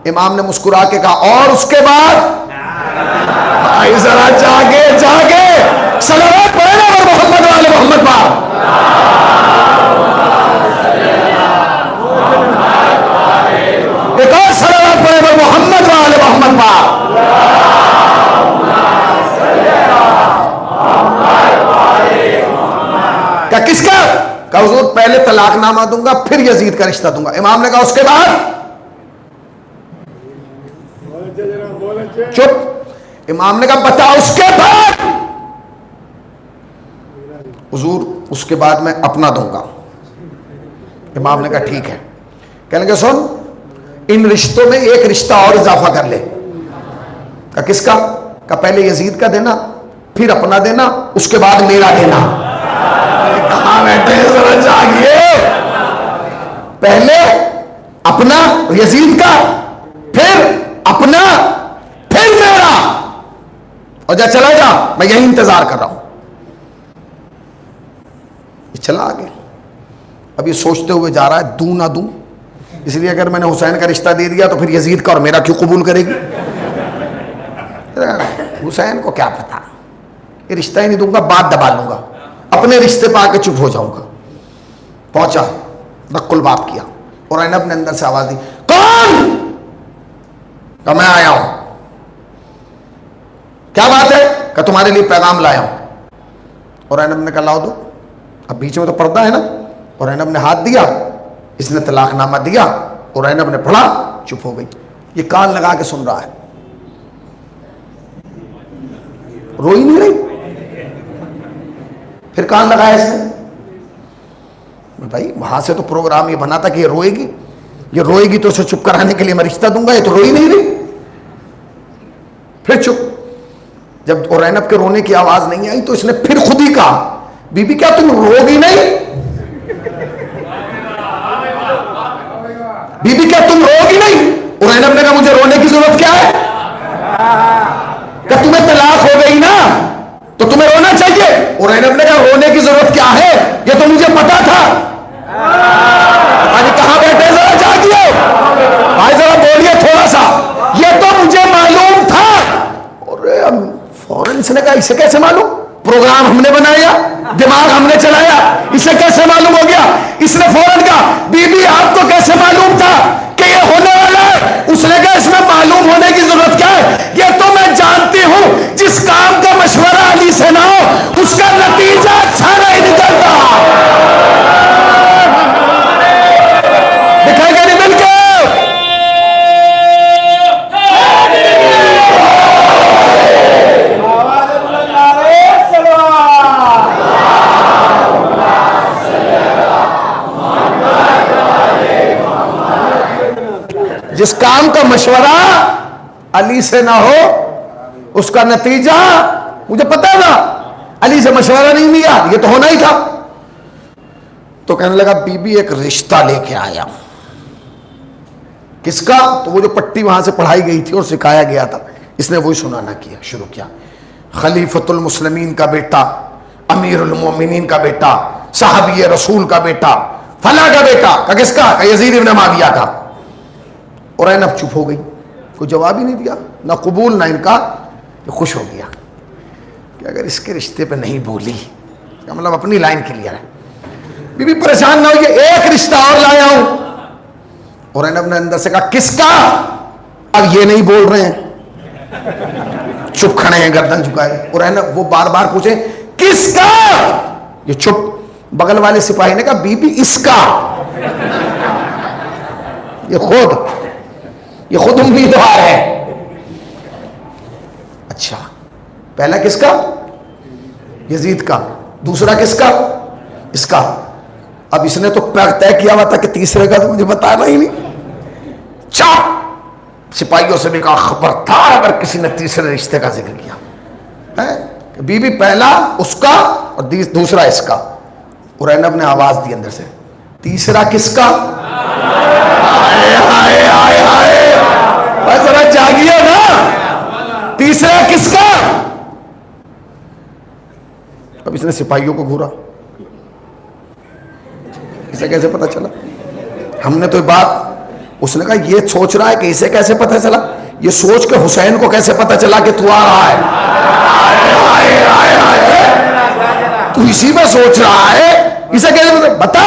امام نے مسکرا کے کہا اور اس کے بعد؟ آئی ذرا جاگے جاگے، صلوات پڑھنا اور محمد والے محمد پاک۔ ایک اور صلوات پڑھنا اور محمد والے محمد پاک۔ کہ کس کا؟ کہ حضور پہلے طلاق نامہ دوں گا پھر یزید کا رشتہ دوں گا۔ امام نے کہا اس کے بعد؟ چپ۔ امام نے کہا بتا اس کے بعد؟ حضور اس کے بعد میں اپنا دوں گا۔ امام نے کہا ٹھیک ہے۔ کہنے کہ سن ان رشتوں میں ایک رشتہ اور اضافہ کر لے۔ کہ کس کا؟ کہ پہلے یزید کا دینا، پھر اپنا دینا، اس کے بعد میرا دینا۔ کہاں بیٹھے ذرا جاگیے، پہلے اپنا یزید کا، پھر اپنا، پھر میرا، اور جا چلا جا میں یہی انتظار کر رہا ہوں۔ یہ چلا آگے، اب یہ سوچتے ہوئے جا رہا ہے دوں نہ دوں، اس لیے اگر میں نے حسین کا رشتہ دے دیا تو پھر یزید کا اور میرا کیوں قبول کرے گی؟ حسین کو کیا پتا، یہ رشتہ ہی نہیں دوں گا، بات دبا لوں گا، اپنے رشتے پا کے چپ ہو جاؤں گا۔ پہنچا، نقل بات کیا، اور اینب نے اندر سے آواز دی کون؟ کہ میں آیا ہوں۔ کیا بات ہے؟ کہ تمہارے لیے پیغام لایا ہوں۔ اور اینب نے کہا لاؤ دو، اب بیچ میں تو پردہ ہے نا۔ اور اینب نے ہاتھ دیا، اس نے طلاق نامہ دیا، اور اینب نے پڑھا، چپ ہو گئی۔ یہ کان لگا کے سن رہا ہے، روئی نہیں رہی۔ پھر کان لگایا اس نے، بھائی وہاں سے تو پروگرام یہ بنا تھا کہ یہ روئے گی، یہ روئے گی تو اسے چپ کرانے کے لیے میں رشتہ دوں گا، یہ تو روئی نہیں رہی۔ پھر چپ۔ جب اورینب کے رونے کی آواز نہیں آئی تو اس نے پھر خود ہی کہا بی بی کیا تم رو گی نہیں؟ بی بی کیا تم رو گی نہیں؟ اورینب نے کہا مجھے رونے کی ضرورت کیا ہے؟ کہ تمہیں طلاق ہو گئی نا تو تمہیں رونا چاہیے۔ اورینب نے کہا رونے کی ضرورت کیا ہے، یہ تو مجھے پتا تھا۔ کہاں بیٹھے ذرا جاگیے بھائی، ذرا بولیے تھوڑا سا، یہ تو مجھے معلوم تھا۔ اور فوراً اس نے کہا اسے کیسے معلوم؟ پروگرام ہم نے بنایا، دماغ ہم نے چلایا، اسے کیسے معلوم ہو گیا؟ اس نے فوراً کہا بی بی آپ کو کیسے معلوم تھا کہ یہ ہونے والا ہے؟ اس نے کہا اس میں معلوم ہونے جس کام کا مشورہ علی سے نہ ہو اس کا نتیجہ مجھے پتا تھا، علی سے مشورہ نہیں لیا، یہ تو ہونا ہی تھا. تو کہنے لگا بی بی ایک رشتہ لے کے آیا. کس کا؟ تو وہ جو پٹی وہاں سے پڑھائی گئی تھی اور سکھایا گیا تھا، اس نے وہی سنانا کیا شروع کیا. خلیفۃ المسلمین کا بیٹا، امیر المومنین کا بیٹا، صحابی رسول کا بیٹا، فلاں کا بیٹا. کا کس کا؟ کہ یزید ابن معاویہ کا. اور اینب چپ ہو گئی، کوئی جواب ہی نہیں دیا، نہ قبول نہ انکار. خوش ہو گیا کہ اگر اس کے رشتے پہ نہیں بولی، مطلب اپنی لائن کلیئر ہے. بی بی پریشان نہ ہوئی، ایک رشتہ اور لایا ہوں. اور اینب نے اندر سے کہا کس کا؟ اب یہ نہیں بول رہے ہیں، چپ کھڑے ہیں گردن جھکائے. اور اینب وہ بار بار پوچھے کس کا؟ یہ چپ. بغل والے سپاہی نے کہا بی بی اس کا. یہ خود امیدوار ہے. اچھا، پہلا کس کا؟ یزید کا. دوسرا کس کا؟ اس کا. اب اس نے تو طے کیا ہوا تھا کہ تیسرے کا تو مجھے بتانا ہی نہیں. چاپ سپاہیوں سے بھی کہا خبردار اگر کسی نے تیسرے رشتے کا ذکر کیا ہے، بی بی پہلا اس کا اور دوسرا اس کا. اور اینب نے آواز دی اندر سے تیسرا کس کا؟ ذرا جاگیے نا، تیسرا کس کا؟ اب اس نے سپاہیوں کو گھورا. اسے کیسے پتا چلا؟ ہم نے تو بات، اس نے کہا یہ سوچ رہا ہے کہ اسے کیسے پتا چلا؟ یہ سوچ کے حسین کو کیسے پتا چلا کہ تو آ رہا ہے؟ تو اسی میں سوچ رہا ہے، اسے کیسے پتا؟ بتا.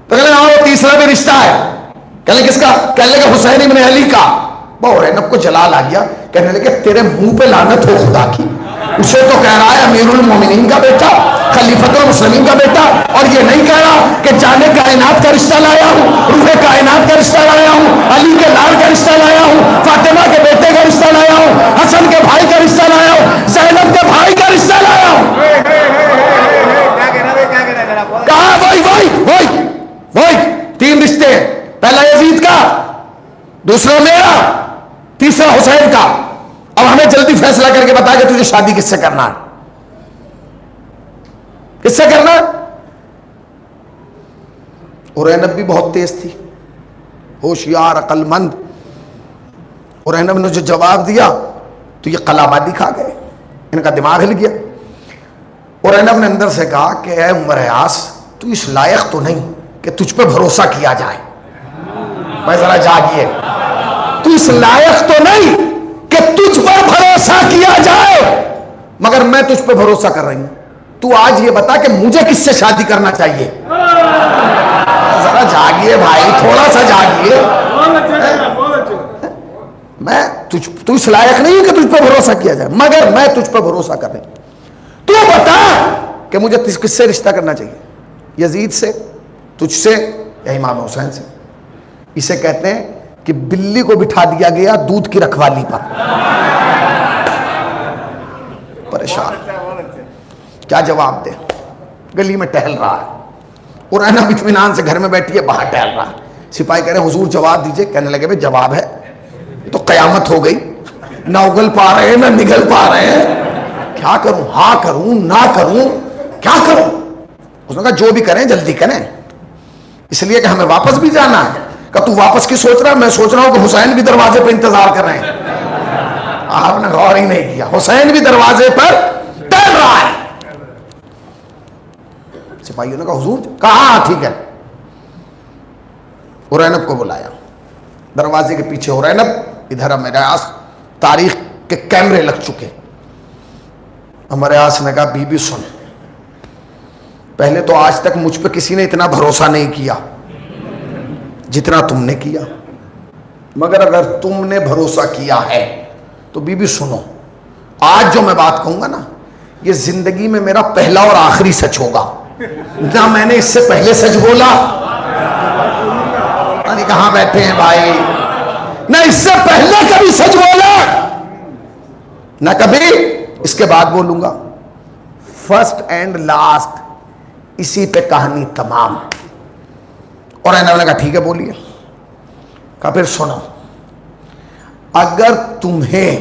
تو کہنے ہاں وہ تیسرا بھی رشتہ ہے. کہنے کس کا؟ کہنے لگا حسین ابن علی کا. اور اینب کو جلال آ گیا، کہنے لگے تیرے منہ پہ لعنت ہو خدا کی، اسے تو کہہ رہا ہے امیر المومنین کا بیٹا، خلیفۃ المسلمین کا بیٹا، اور یہ نہیں کہہ رہا کہ جانے کائنات کا رشتہ لایا ہوں، روح کائنات کا رشتہ لایا ہوں، علی کے لال کا رشتہ لایا ہوں، فاطمہ کے بیٹے کا رشتہ لایا ہوں، حسن کے بھائی کا رشتہ لایا ہوں، زینب کے بھائی کا رشتہ لایا ہوں. کہا وہی تین رشتے، پہلا یزید کا، دوسرا میرا، تیسرا حسین کا. اب ہمیں جلدی فیصلہ کر کے بتا کہ تجھے شادی کس سے کرنا ہے، کس سے کرنا ہے؟ اور اینب بھی بہت تیز تھی، ہوشیار عقل مند. اور اینب نے جو جواب دیا تو یہ قلابادی کھا گئے، ان کا دماغ ہل گیا. اور اینب نے اندر سے کہا کہ اے عمر ایاس، تو اس لائق تو نہیں کہ تجھ پہ بھروسہ کیا جائے. میں ذرا جاگیے، تو اس لائق تو نہیں کہ تجھ پر بھروسہ کیا جائے، مگر میں تجھ پہ بھروسہ کر رہی ہوں. تو آج یہ بتا کہ مجھے کس سے شادی کرنا چاہیے. ذرا جاگیے بھائی، تھوڑا سا جاگیے. میں تو اس لائق نہیں ہوں کہ تجھ پہ بھروسہ کیا جائے، مگر میں تجھ پہ بھروسہ کر رہی ہوں. تو بتا کہ مجھے کس سے رشتہ کرنا چاہیے، یزید سے، تجھ سے، یا امام حسین سے. اسے کہتے ہیں کہ بلی کو بٹھا دیا گیا دودھ کی رکھوالی پر. پریشان، کیا جواب دے؟ گلی میں ٹہل رہا ہے، اور اینب اطمینان سے گھر میں بیٹھی ہے، باہر ٹہل رہا ہے. سپاہی کہہ رہے ہیں حضور جواب دیجئے. کہنے لگے بھائی جواب ہے، تو قیامت ہو گئی، نہ اگل پا رہے ہیں نہ نگل پا رہے ہیں. کیا کروں؟ ہاں کروں نہ کروں، کیا کروں؟ اس نے کہا جو بھی کریں جلدی کریں، اس لیے کہ ہمیں واپس بھی جانا ہے. کہ تو واپس کی سوچ رہا ہے؟ میں سوچ رہا ہوں کہ حسین بھی دروازے پہ انتظار کر رہے ہیں. آپ نے غور ہی نہیں کیا، حسین بھی دروازے پر ٹہل رہا ہے. سپاہیوں نے کہا حضور، کہا ٹھیک ہے. عرینب کو بلایا دروازے کے پیچھے. عرینب ادھر میرے آس، تاریخ کے کیمرے لگ چکے. ہمارے آس نے کہا بی بی سن، پہلے تو آج تک مجھ پہ کسی نے اتنا بھروسہ نہیں کیا جتنا تم نے کیا، مگر اگر تم نے بھروسہ کیا ہے تو بی بی سنو، آج جو میں بات کہوں گا نا، یہ زندگی میں میرا پہلا اور آخری سچ ہوگا. نہ میں نے اس سے پہلے سچ بولا، یعنی کہاں بیٹھے ہیں بھائی، نہ اس سے پہلے کبھی سچ بولا، نہ کبھی اس کے بعد بولوں گا. فرسٹ اینڈ لاسٹ، اسی پہ کہانی تمام. اور اینب نے کہا ٹھیک ہے بولیے. کہا پھر سنو، اگر تمہیں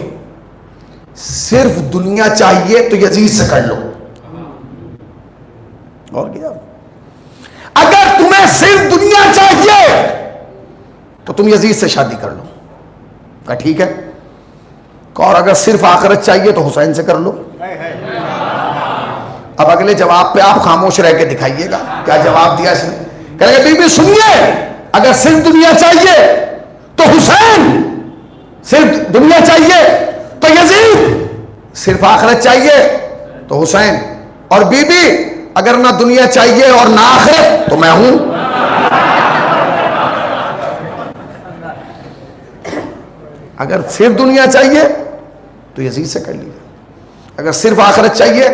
صرف دنیا چاہیے تو یزید سے کر لو. اور کیا؟ اگر تمہیں صرف دنیا چاہیے تو تم یزید سے شادی کر لو. کہا ٹھیک ہے. اور اگر صرف آخرت چاہیے تو حسین سے کر لو. اب اگلے جواب پہ آپ خاموش رہ کے دکھائیے گا کیا جواب دیا اس نے. کہے گا بی بی سنیے، اگر صرف دنیا چاہیے تو حسین، صرف دنیا چاہیے تو یزید، صرف آخرت چاہیے تو حسین. اور بی بی اگر نہ دنیا چاہیے اور نہ آخرت تو میں ہوں. اگر صرف دنیا چاہیے تو یزید سے کر لیجیے، اگر صرف آخرت چاہیے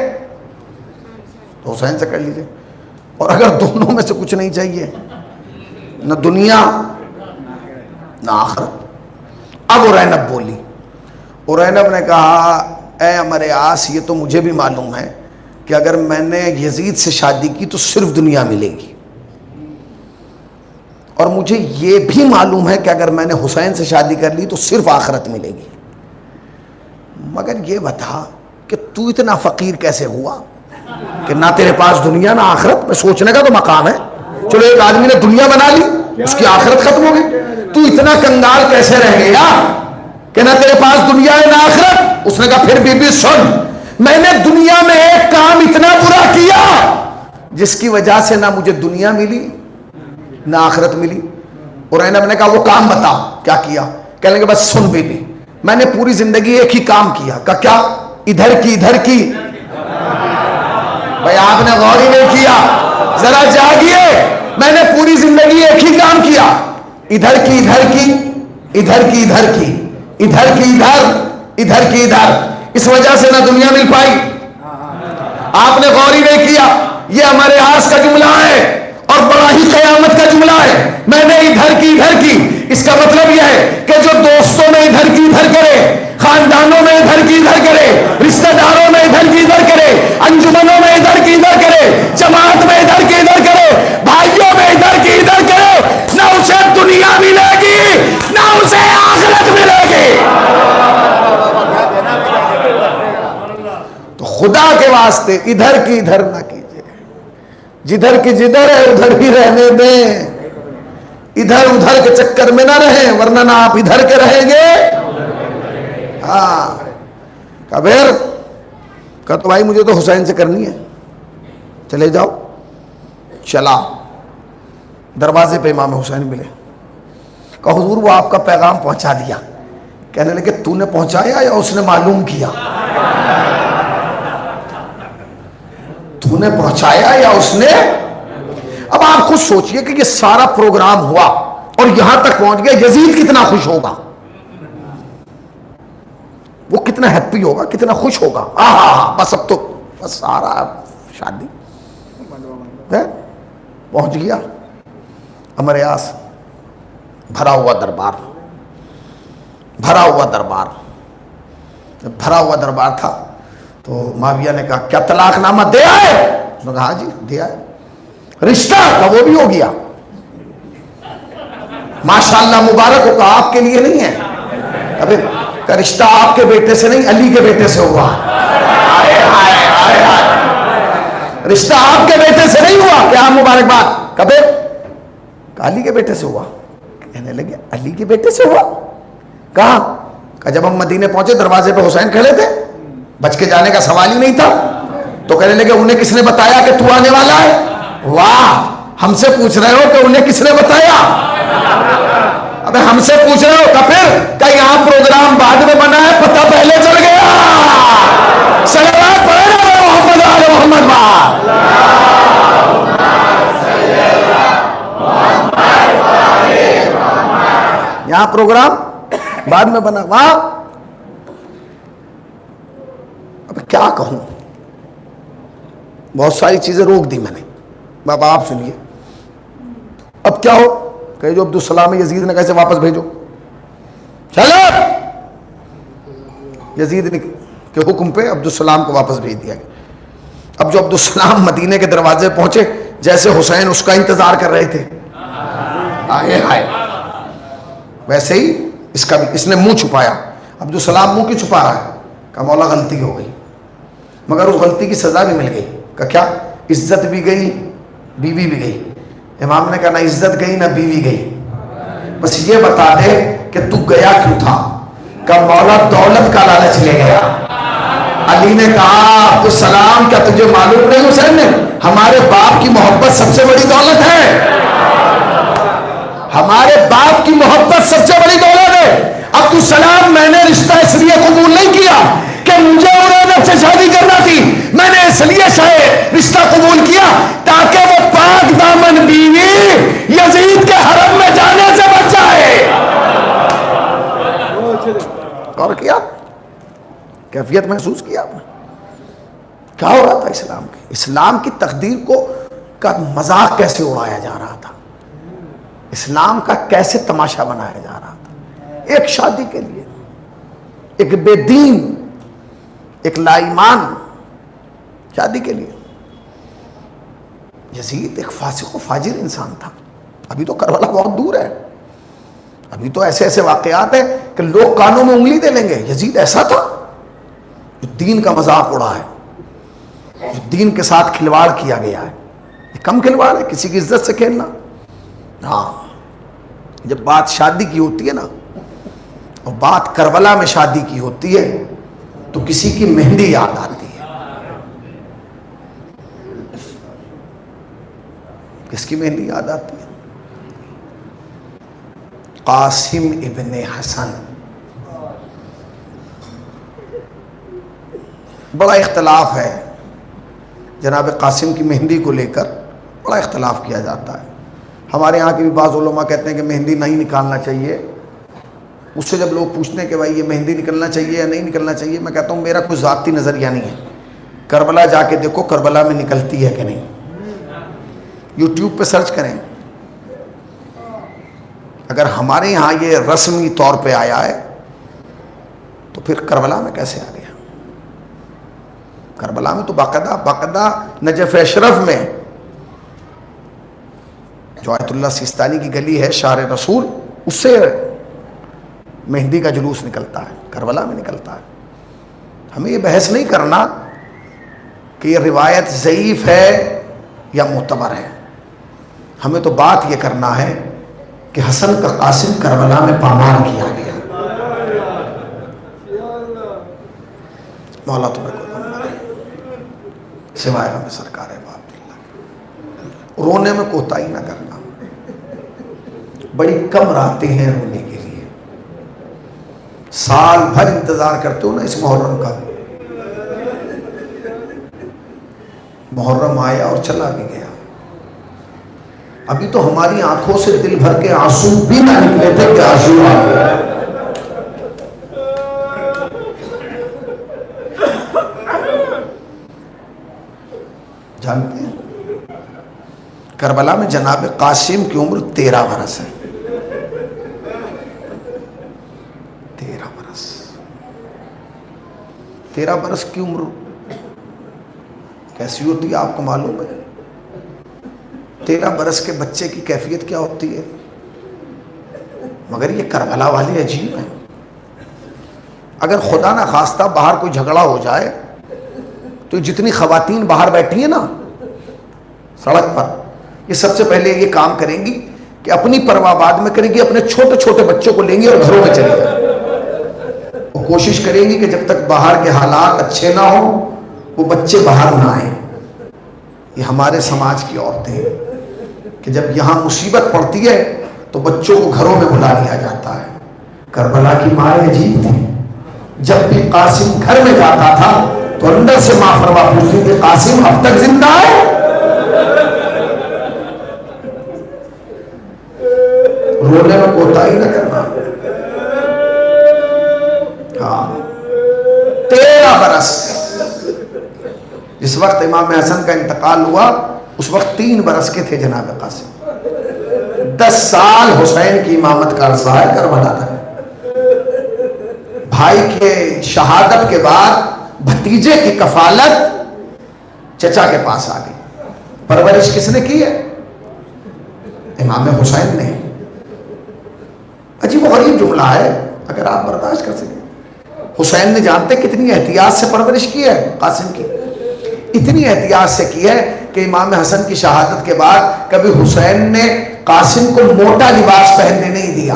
تو حسین سے کر لیجیے، اور اگر دونوں میں سے کچھ نہیں چاہیے، نہ دنیا نہ آخرت. اب ارینب بولی. ارینب نے کہا اے عمر عاص، یہ تو مجھے بھی معلوم ہے کہ اگر میں نے یزید سے شادی کی تو صرف دنیا ملے گی، اور مجھے یہ بھی معلوم ہے کہ اگر میں نے حسین سے شادی کر لی تو صرف آخرت ملے گی. مگر یہ بتا کہ تو اتنا فقیر کیسے ہوا کہ نہ تیرے پاس دنیا نہ آخرت؟ میں سوچنے کا تو مقام ہے. چلو ایک آدمی نے دنیا بنا لی، اس کی آخرت ختم ہو گئی. تو اتنا کنگال کیسے رہ گیا کہ نہ تیرے پاس دنیا ہے نہ آخرت؟ اس نے کہا پھر بی بی سن، میں نے دنیا میں ایک کام اتنا برا کیا جس کی وجہ سے نہ مجھے دنیا ملی نہ آخرت ملی. اور میں نے کہا وہ کام بتا کیا کیا؟ کہنے لگے بس سن بی بی، میں نے پوری زندگی ایک ہی کام کیا. کہا کیا؟ ادھر کی. بھائی آپ نے غور ہی نہیں کیا، ذرا جاگیے. میں نے پوری زندگی ایک ہی کام کیا، ادھر کی ادھر. اس وجہ سے نہ دنیا مل پائی. آپ نے غور ہی نہیں کیا. یہ ہمارے آس کا جملہ ہے اور بڑا ہی قیامت کا جملہ ہے. میں نے ادھر کی. اس کا مطلب یہ ہے کہ جو دوستوں میں ادھر کی ادھر کرے، خاندانوں میں ادھر کی ادھر کرے، رشتہ داروں میں ادھر کی ادھر کرے، انجمنوں میں ادھر کی ادھر کرے، جماعت میں ادھر کی ادھر کرے، بھائیوں میں ادھر کی ادھر کرے، نہ اسے دنیا ملے گی نہ اسے آخرت ملے گی. تو خدا کے واسطے ادھر کی ادھر نہ کیجیے. جدھر کی جدھر ہے ادھر ہی رہنے دیں. ادھر ادھر کے چکر میں نہ رہیں، ورنہ نہ آپ ادھر کے رہیں گے. ہاں کبیر کہا تو بھائی مجھے تو حسین سے کرنی ہے. چلے جاؤ. چلا. دروازے پہ امام حسین ملے. کہا حضور وہ آپ کا پیغام پہنچا دیا. کہنے لگے تو نے پہنچایا یا اس نے معلوم کیا؟ تو نے پہنچایا یا اس نے؟ اب آپ خود سوچئے کہ یہ سارا پروگرام ہوا اور یہاں تک پہنچ گیا، یزید کتنا خوش ہوگا، وہ کتنا ہیپی ہوگا، کتنا خوش ہوگا. بس اب تو بس سارا شادی پہنچ گیا. عمر عاص بھرا ہوا دربار تھا. تو معاویہ نے کہا کیا طلاق نامہ دے آئے؟ اس نے کہا ہاں جی دے آئے. رشتہ کا وہ بھی ہو گیا. ماشاءاللہ مبارک ہو. کہا آپ کے لیے نہیں ہے. ابھی کا رشتہ آپ کے بیٹے سے نہیں علی کے بیٹے سے ہوا. رشتہ آپ کے بیٹے سے نہیں ہوا. کیا مبارکباد. کبھی علی کے بیٹے سے ہوا. کہنے لگے علی کے بیٹے سے ہوا. کہاں؟ کہ جب ہم مدینے پہنچے دروازے پہ حسین کھڑے تھے، بچ کے جانے کا سوال ہی نہیں تھا. تو کہنے لگے انہیں کس نے بتایا کہ تو آنے والا ہے؟ واہ، ہم سے پوچھ رہے ہو کہ انہیں کس نے بتایا؟ ابے ہم سے پوچھ رہے ہو کہ پھر کہ یہاں پروگرام بعد میں بنا ہے، پتہ پہلے چل گیا. صلوات پڑھے نا محمد آل محمد با. یہاں پروگرام بعد میں بنا. وہاں اب کیا کہوں، بہت ساری چیزیں روک دی میں نے. بابا آپ سنیے اب کیا ہو کہ جو عبدالسلام یزید نے کیسے واپس بھیجو. چلو یزید کے حکم پہ عبدالسلام کو واپس بھیج دیا گیا. اب جو عبدالسلام مدینے کے دروازے پہنچے، جیسے حسین اس کا انتظار کر رہے تھے. آئے ویسے ہی اس کا بھی، اس نے منہ چھپایا. عبدالسلام منہ کیوں چھپا رہا ہے؟ کہا مولا غلطی ہو گئی، مگر اس غلطی کی سزا بھی مل گئی. کہا کیا؟ عزت بھی گئی، بیوی بھی گئی. امام نے کہا نہ عزت گئی نہ بیوی گئی، بس یہ بتا دے کہ تو گیا کیوں تھا؟ کہ مولا دولت کا لالچ لے گیا. علی نے کہا عبدالسلام کیا تجھے معلوم نہیں حسین نے ہمارے باپ کی محبت سب سے بڑی دولت ہے، ہمارے باپ کی محبت سب سے بڑی دولت ہے. عبدالسلام میں نے رشتہ اس لیے قبول نہیں کیا کہ مجھے عرینب سے شادی کرنا تھی، میں نے اس لیے شاید رشتہ قبول کیا تاکہ وہ پاک دامن بیوی یزید کے حرم میں جانے سے بچ جائے. اور کیا کیفیت محسوس کیا آپ نے؟ کیا ہو رہا تھا اسلام کی؟ اسلام کی تقدیر کو کا مذاق کیسے اڑایا جا رہا تھا، اسلام کا کیسے تماشا بنایا جا رہا تھا. ایک شادی کے لیے ایک بے دین، ایک لا ایمان شادی کے لیے. یزید ایک فاسق و فاجر انسان تھا. ابھی تو کربلا بہت دور ہے، ابھی تو ایسے ایسے واقعات ہیں کہ لوگ کانوں میں انگلی دے لیں گے. یزید ایسا تھا جو دین کا مذاق اڑا ہے، جو دین کے ساتھ کھلواڑ کیا گیا ہے. یہ کم کھلواڑ ہے کسی کی عزت سے کھیلنا. ہاں جب بات شادی کی ہوتی ہے نا، اور بات کربلا میں شادی کی ہوتی ہے تو کسی کی مہندی یاد آتی ہے. کس کی مہندی یاد آتی ہے؟ قاسم ابن حسن. بڑا اختلاف ہے جناب قاسم کی مہندی کو لے کر، بڑا اختلاف کیا جاتا ہے. ہمارے یہاں کے بھی بعض علماء کہتے ہیں کہ مہندی نہیں نکالنا چاہیے. اس سے جب لوگ پوچھتے ہیں کہ بھائی یہ مہندی نکلنا چاہیے یا نہیں نکلنا چاہیے، میں کہتا ہوں میرا کوئی ذاتی نظریہ نہیں ہے. کربلا جا کے دیکھو کربلا میں نکلتی ہے کہ نہیں، یوٹیوب پہ سرچ کریں. اگر ہمارے یہاں یہ رسمی طور پہ آیا ہے تو پھر کربلا میں کیسے آ گیا؟ کربلا میں تو باقاعدہ نجف اشرف میں جو آیت اللہ سیستانی کی گلی ہے شہر رسول، اس سے مہندی کا جلوس نکلتا ہے، کربلا میں نکلتا ہے. ہمیں یہ بحث نہیں کرنا کہ یہ روایت ضعیف ہے یا معتبر ہے. ہمیں تو بات یہ کرنا ہے کہ حسن کا قاسم کربلا میں پامال کیا گیا. مولا تمہیں کوئی بندہ نہیں سوائے ہمیں سرکار باب اللہ. رونے میں کوتاہی نہ کرنا. بڑی کم راتیں ہیں رونے کے لیے. سال بھر انتظار کرتے ہو نا اس محرم کا. محرم آیا اور چلا بھی گیا. ابھی تو ہماری آنکھوں سے دل بھر کے آنسو بھی نہ نکلے تھے کہ آنسو آ گئے. جانتے ہیں کربلا میں جناب قاسم کی عمر 13 برس ہے. 13 برس. 13 برس کی عمر کیسی ہوتی ہے آپ کو معلوم ہے؟ 13 برس کے بچے کی کیفیت کیا ہوتی ہے؟ مگر یہ کربلا والے عجیب ہیں. اگر خدا نہ خواستہ باہر کوئی جھگڑا ہو جائے تو جتنی خواتین باہر بیٹھی ہیں نا سڑک پر، یہ سب سے پہلے یہ کام کریں گی کہ اپنی پرواہ بعد میں کریں گی، اپنے چھوٹے چھوٹے بچوں کو لیں گی اور گھروں میں چلے جائیں. وہ کوشش کریں گی کہ جب تک باہر کے حالات اچھے نہ ہوں وہ بچے باہر نہ آئیں. یہ ہمارے سماج کی عورتیں ہیں کہ جب یہاں مصیبت پڑتی ہے تو بچوں کو گھروں میں بلا لیا جاتا ہے. کربلا کی ماں عجیب تھی. جب بھی قاسم گھر میں جاتا تھا تو اندر سے ماں فرما پوچھتی تھی قاسم اب تک زندہ ہے؟ رونے میں کوتاہی نہ کرنا. ہاں 13 برس. جس وقت امام حسن کا انتقال ہوا اس وقت 3 برس کے تھے جناب قاسم. 10 سال حسین کی امامت کا عرصہ ہے کربلا تک. بھائی کے شہادت کے بعد بھتیجے کی کفالت چچا کے پاس آ گئی. پرورش کس نے کی ہے؟ امام حسین نے. عجیب و و غریب جملہ ہے، اگر آپ برداشت کر سکیں۔ حسین نے جانتے کتنی احتیاط سے پرورش کی ہے قاسم کی، اتنی احتیاط سے کی ہے کہ امام حسن کی شہادت کے بعد کبھی حسین نے قاسم کو موٹا لباس پہننے نہیں دیا،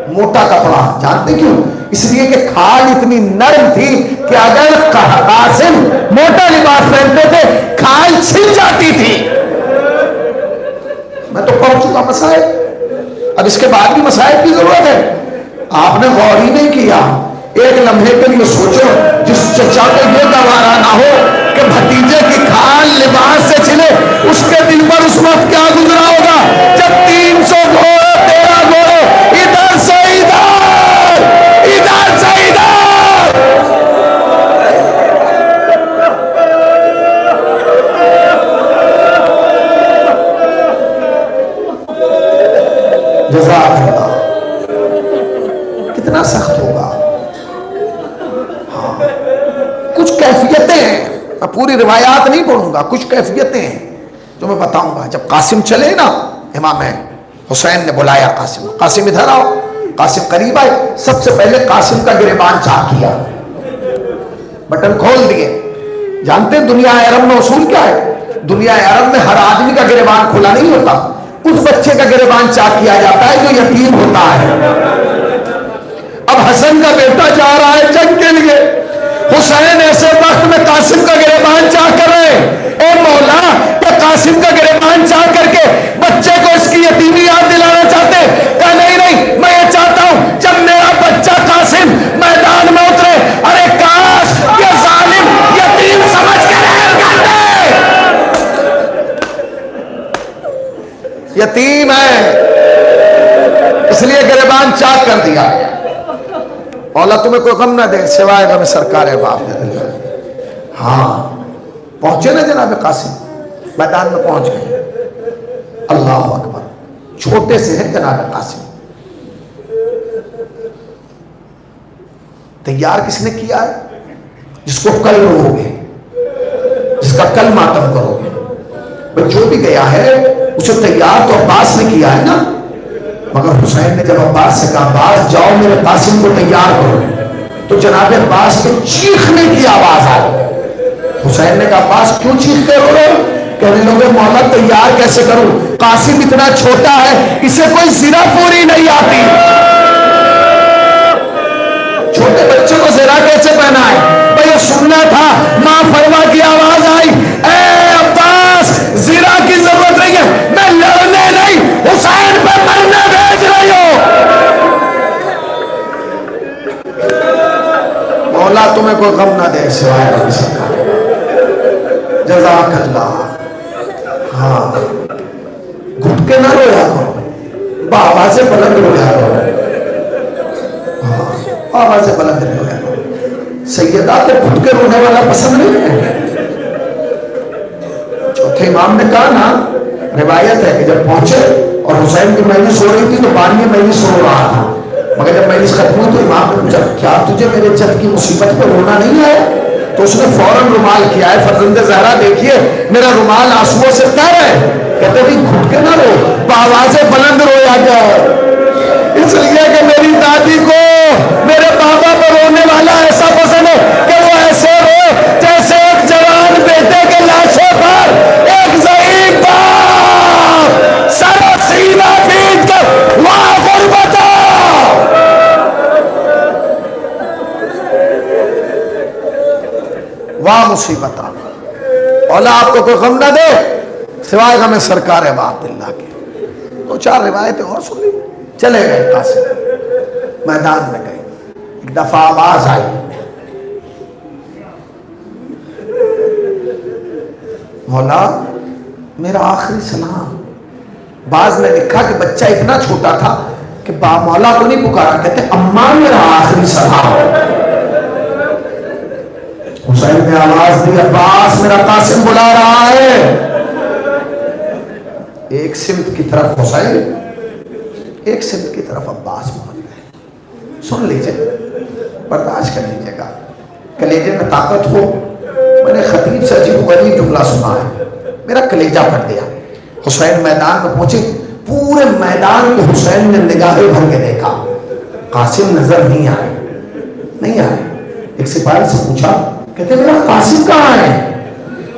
موٹا کپڑا۔ جانتے کیوں؟ اس لیے کہ کھال اتنی نرم تھی کہ اگر قاسم موٹا لباس پہنتے تھے کھال چھل جاتی تھی۔ میں تو پڑھ چکا مسائل، اب اس کے بعد بھی مسائل کی ضرورت ہے۔ آپ نے غور ہی نہیں کیا۔ ایک لمحے کے لیے سوچو جس چچا کو یہ گوارا نہ ہو کہ بھتیجے کی کھال لباس سے چھلے، اس کے دل پر اس وقت کیا گزرا ہوگا جب 300 گھوڑے 13 گھوڑے ادھر سے ادھر، ادھر سے ادھر۔ جزاک اللہ، کتنا سخت ہوگا۔ ہاں کچھ کیفیتیں ہیں، میں پوری روایات نہیں پڑھوں گا، کچھ کیفیتیں ہیں جو میں بتاؤں گا۔ جب قاسم چلے نا، امام حسین نے بلایا قاسم، قاسم ادھر آؤ۔ قاسم قریب آئے، سب سے پہلے قاسم کا گریبان چاک کیا، بٹن کھول دیے۔ جانتے ہیں دنیا عرب میں اصول کیا ہے؟ دنیا عرب میں ہر آدمی کا گریبان کھلا نہیں ہوتا، اس بچے کا گریبان چاک کیا جاتا ہے جو یتیم ہوتا ہے۔ اب حسن کا بیٹا جا رہا ہے جنگ کے لیے، حسین ایسے وقت میں قاسم کا گریبان چاک کر رہے ہیں۔ اے مولا، کہ قاسم کا گریبان چاک کر کے بچے کو اس کی یتیمی یاد دلانا چاہتے؟ کہا نہیں نہیں، میں یہ چاہتا ہوں جب میرا بچہ قاسم میدان میں اترے، ارے کاش یہ ظالم یتیم سمجھ کے رہ کر دے، یتیم ہے، اس لیے گریبان چاک کر دیا۔ مولا تمہیں کوئی غم نہ دے سوائے غم سرکار باپ نے۔ ہاں پہنچے نا جناب قاسم، میدان میں پہنچ گئے۔ اللہ اکبر، چھوٹے سے ہیں جناب قاسم۔ تیار کس نے کیا ہے؟ جس کو کل رو گے، جس کا کل ماتم کرو گے۔ جو بھی گیا ہے اسے تیار تو عباس نے کیا ہے نا، مگر حسین نے جب عباس سے کہا عباس جاؤ میرے قاسم کو تیار کرو، تو جناب عباس کے چیخنے کی آواز آئی۔ حسین نے کہا عباس کیوں چیختے ہو رہے ہو؟ کہنے لگے مولا تیار کیسے کروں، قاسم اتنا چھوٹا ہے اسے کوئی زرہ پوری نہیں آتی، چھوٹے بچے کو زرہ کیسے پہنا ہے؟ بھئی سننا تھا۔ ماں فرما کی آواز آئی، اے عباس زرہ کی ضرورت نہیں ہے، میں لڑنے نہیں حسین پہ مرنے بھیج رہی ہوں۔ مولا تمہیں کوئی غم نہ دے سوائے غم سرکار۔ جزاک اللہ۔ ہاں گھٹ کے نہ رویا کرو، بآواز بلند رویا کرو، آواز بلند رویا کرو۔ سیدہ کو گھٹ کے رونے والا پسند نہیں ہے۔ چوتھے امام نے کہا نا، روایت ہے کہ جب پہنچے اور حسین کی مجلس ہو رہی تھی تو بانی مجلس سو رہا تھا، مگر جب مجلس ختم ہوئی تو امام نے پوچھا کیا تجھے میرے جد کی مصیبت پہ رونا نہیں ہے؟ تو اس نے فوراً رومال کیا ہے، فرزند زہرا دیکھیے میرا رومال آنسوؤں سے تر ہے۔ کہتے بھی گھٹ کے نہ رو، بآواز بلند رویا جائے، اس لیے کہ میری دادی کو میرے بابا پر رونے والا ایسا پسند ہے کہ وہ ایسے رو جیسے ایک جوان بیٹے کے لاشے پر ایک ضعیف باپ سر و سینہ پیٹ کر واہ غربتا۔ واہ مصیبت، اولا آپ کو کوئی غم نہ دے سوائے غم سرکار باپ اللہ کے۔ دو چار روایتیں اور سن لی۔ چلے گئے قاسم، میدان میں گئے۔ ایک دفعہ آواز آئی، مولا میرا آخری سلام۔ بعض نے لکھا کہ بچہ اتنا چھوٹا تھا کہ مولا کو نہیں پکارا، کہتے اماں میرا آخری سلام۔ حسین نے آواز دی عباس میرا قاسم بلا رہا ہے۔ ایک سمت کی طرف حسین، ایک سمت کی طرف عباس پہنچ گئے۔ سن لیجئے، برداشت کر لیجئے گا، کلیجے میں طاقت ہو۔ میں نے خطیب سے عجیب و غریب جملہ سنا ہے، میرا کلیجہ پھٹ گیا۔ حسین میدان میں پہنچے، پورے میدان کو حسین نے نگاہیں بھر کے دیکھا، قاسم نظر نہیں آئے، نہیں آئے۔ ایک سپاہی سے پوچھا، کہتے میرا قاسم کہاں ہے؟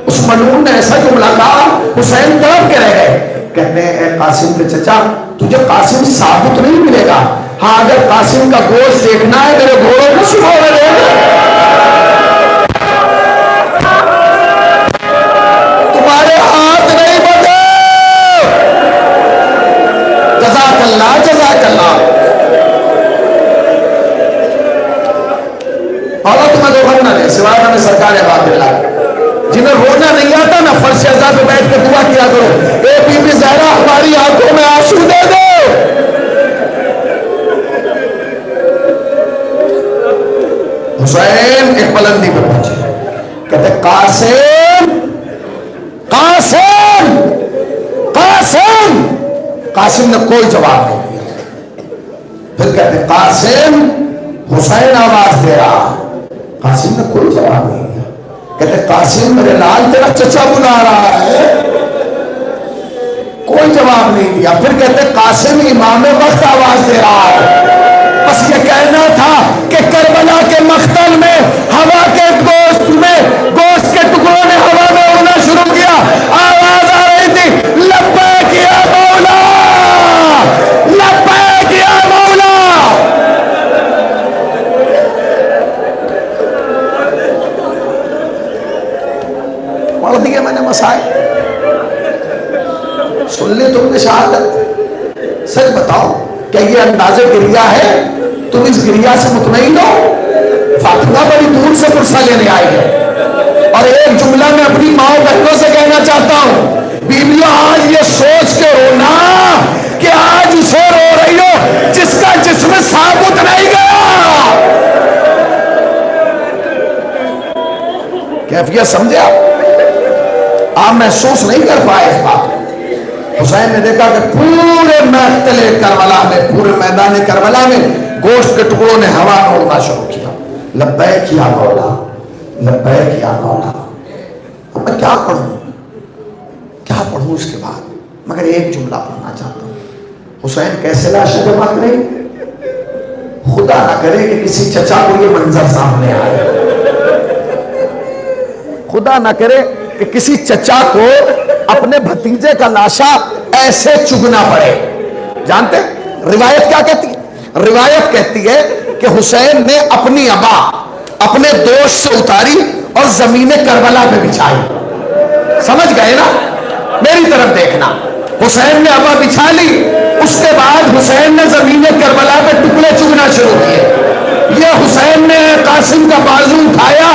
اس ملعون نے ایسا جملہ کہا حسین تڑپ کے رہ گئے۔ کہتے ہیں اے قاسم کے چچا، تجھے قاسم ثابت نہیں ملے گا، ہاں اگر قاسم کا گوشت دیکھنا ہے میرے گھوڑوں کو صبح میں دے دے، تمہارے ہاتھ نہیں بندے۔ جزاک اللہ، جزاک اللہ۔ مولا تمہیں دو نہ دے سوائے ہمیں سرکار عباد اللہ، جنہیں رونا نہیں آتا نا فرش اعزا پہ بیٹھ کے دعا کیا کرو، اے بی بی زہرا ہماری آنکھوں میں آنسو دے دو۔ حسین ایک بلندی پہ پہنچے، کہتے قاسم قاسم قاسم۔ قاسم نے کوئی جواب نہیں دیا۔ پھر کہتے قاسم، حسین آواز دے رہا، قاسم نے کوئی جواب نہیں دیا۔ کہتے قاسم میرے لال تیرا چچا بلا رہا ہے، کوئی جواب نہیں دیا۔ پھر کہتے قاسم امام وقت آواز دے رہا ہے۔ بس یہ کہنا تھا کہ کربلا کے مقتل میں ہوا کے گوشت کے ٹکڑوں نے ہوا میں اڑنا شروع کیا، آواز آ رہی تھی لبیک یا مولا، لبیک یا مولا۔ پڑھ دیے میں نے مسائل، سن لی تم نے شہادت۔ سچ بتاؤ کیا یہ انداز گریہ ہے؟ تم اس گریہ سے مطمئن ہو؟ فاطمہ بڑی دور سے پرسہ لینے آئی ہے، اور ایک جملہ میں اپنی ماں بہنوں سے کہنا چاہتا ہوں، بیویوں آج یہ سوچ کے رونا کہ آج اسے رو رہی ہو جس کا جسم ثابت نہیں گیا۔ کیفیت سمجھے آپ محسوس نہیں کر پائے اس بات کو۔ حسین نے دیکھا کہ پورے مقتل کربلا میں، پورے میدان کربلا میں گوشت کے ٹکڑوں نے ہوا میں اڑنا شروع کیا۔ لبیک یا مولا، لبیک یا مولا۔ اب میں کیا پڑھوں اس کے بعد، مگر ایک جملہ پڑھنا چاہتا ہوں۔ حسین کیسے لاشیں جمع کریں؟ خدا نہ کرے کہ کسی چچا کو یہ منظر سامنے آئے، خدا نہ کرے کہ کسی چچا کو اپنے بھتیجے کا لاشا ایسے چگنا پڑے۔ جانتے روایت کیا کہتی ہے؟ روایت کہتی ہے کہ حسین نے اپنی ابا اپنے دوست سے اتاری اور زمین کربلا پہ بچھائی۔ سمجھ گئے نا؟ میری طرف دیکھنا، حسین نے ابا بچھا لی، اس کے بعد حسین نے زمین کربلا پہ ٹکڑے چگنا شروع کیے۔ یہ حسین نے قاسم کا بازو اٹھایا،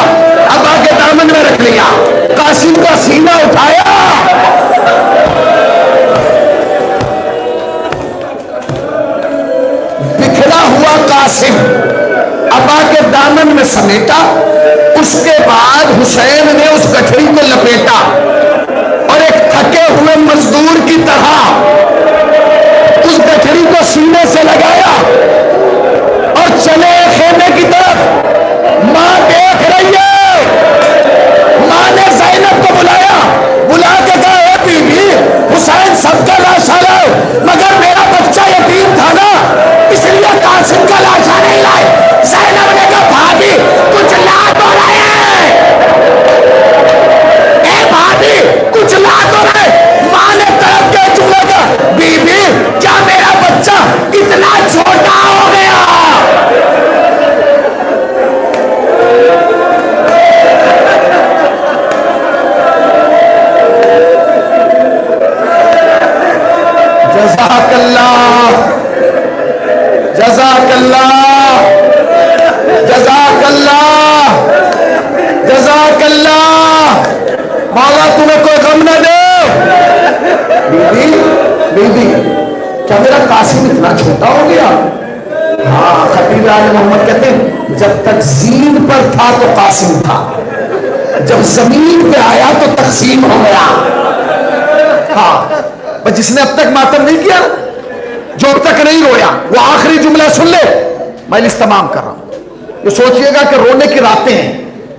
ابا کے دامن میں رکھ لیا، قاسم کا سینہ اٹھایا، بکھرا ہوا قاسم ابا کے دامن میں سمیٹا۔ اس کے بعد حسین نے اس گٹھڑی کو لپیٹا اور ایک تھکے ہوئے مزدور کی طرح اس گٹھڑی کو سینے سے لگایا اور چلے خیمے کی طرف۔ ماں دیکھ رہی ہے، ماں نے زینب کو بلایا، بلا کے کہا اے بی بی حسین سب کا لاشا لاؤ، مگر میرا بچہ یتیم تھا نا اس لیے قاسم کا لاشا نہیں لائے۔ زینب نے کہا بھابی کچھ لا تو رہے، اے بھابی کچھ لا تو رہے۔ ماں نے طرف کے چولہے کا، بی بی کیا میرا بچہ اتنا چھوٹا ہو گیا؟ جزاک اللہ، جزاک اللہ، جزاک اللہ، جزاک اللہ۔ مولا تمہیں کوئی غم نہ دے۔ بی بی کیا میرا قاسم اتنا چھوٹا ہو گیا؟ ہاں، خطیب آل محمد کہتے ہیں جب تک زین پر تھا تو قاسم تھا، جب زمین پہ آیا تو تقسیم ہو گیا۔ ہاں، جس نے اب تک ماتم نہیں کیا، جو اب تک نہیں رویا، وہ آخری جملہ سن لے۔ مجلس تمام کر رہا ہوں، یہ سوچئے گا کہ رونے کی راتیں ہیں،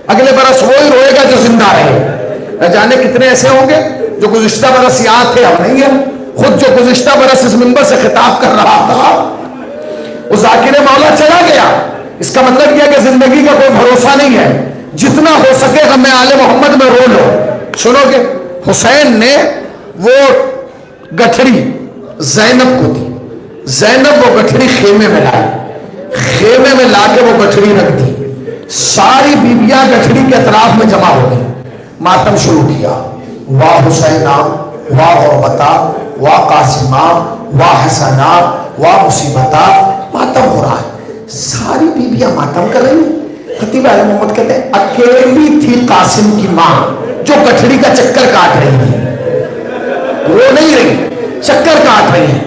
اگلے برس وہی روئے گا جو زندہ رہے۔ نہ جانے کتنے ایسے ہوں گے جو گزشتہ برس یہاں تھے اب نہیں ہے، خود جو گزشتہ برس اس منبر سے خطاب کر رہا تھا وہ ذاکر مولا چلا گیا. اس کا مطلب یہ کہ زندگی کا کوئی بھروسہ نہیں ہے. جتنا ہو سکے غم آل محمد میں رو لو. سنو گے حسین نے وہ گٹھڑی زینب کو دی. زینب وہ گٹھڑی خیمے میں لائی. خیمے میں لا کے وہ گٹھڑی رکھ دی. ساری بیویاں گٹھڑی کے اطراف میں جمع ہو گئی. ماتم شروع کیا. واہ حسینہ واہ غربتہ واہ قاسمہ واہ حسنہ واہ مصیبتہ. ماتم ہو رہا ہے. ساری بیویاں ماتم کر رہی ہیں. خطیب اہل محمد کہتے ہیں اکیلی تھی قاسم کی ماں جو گٹھڑی کا چکر کاٹ رہی تھی. وہ نہیں رہی, چکر کاٹ رہی ہیں,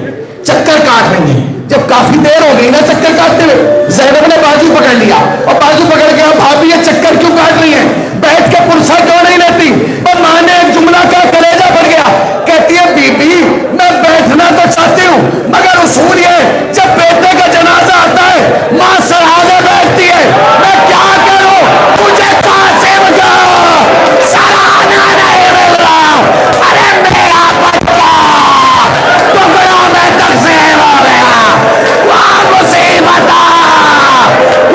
چکر کاٹ رہی ہیں. جب کافی دیر ہو گئی نا چکر کاٹتے ہوئے, زینب نے بازو پکڑ لیا اور بازو پکڑ کے بھابھی یہ چکر کیوں کاٹ رہی ہیں, بیٹھ کے پرسہ کیوں نہیں لیتی. اور ماں نے ایک جملہ کا کلیجہ پڑ گیا. کہتی ہے بی بی میں بیٹھنا تو چاہتی ہوں مگر اصول یہ جب بیٹے کا جنازہ آتا ہے ماں سرحدے بیٹھتی ہے. میں کیا کروں, مجھے قاسم کا سراہنا نہیں مل رہا. ارے میرا بچہ ٹکڑوں میں تقسیم ہو گیا. واہ مصیبت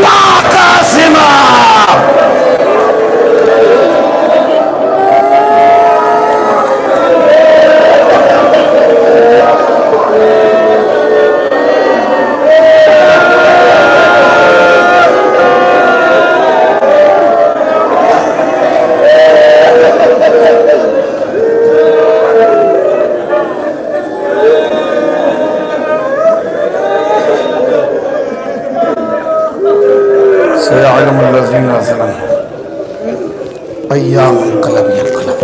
واہ قاسمہ. سيعلم الذين ظلموا أيام انقلب ينقلب.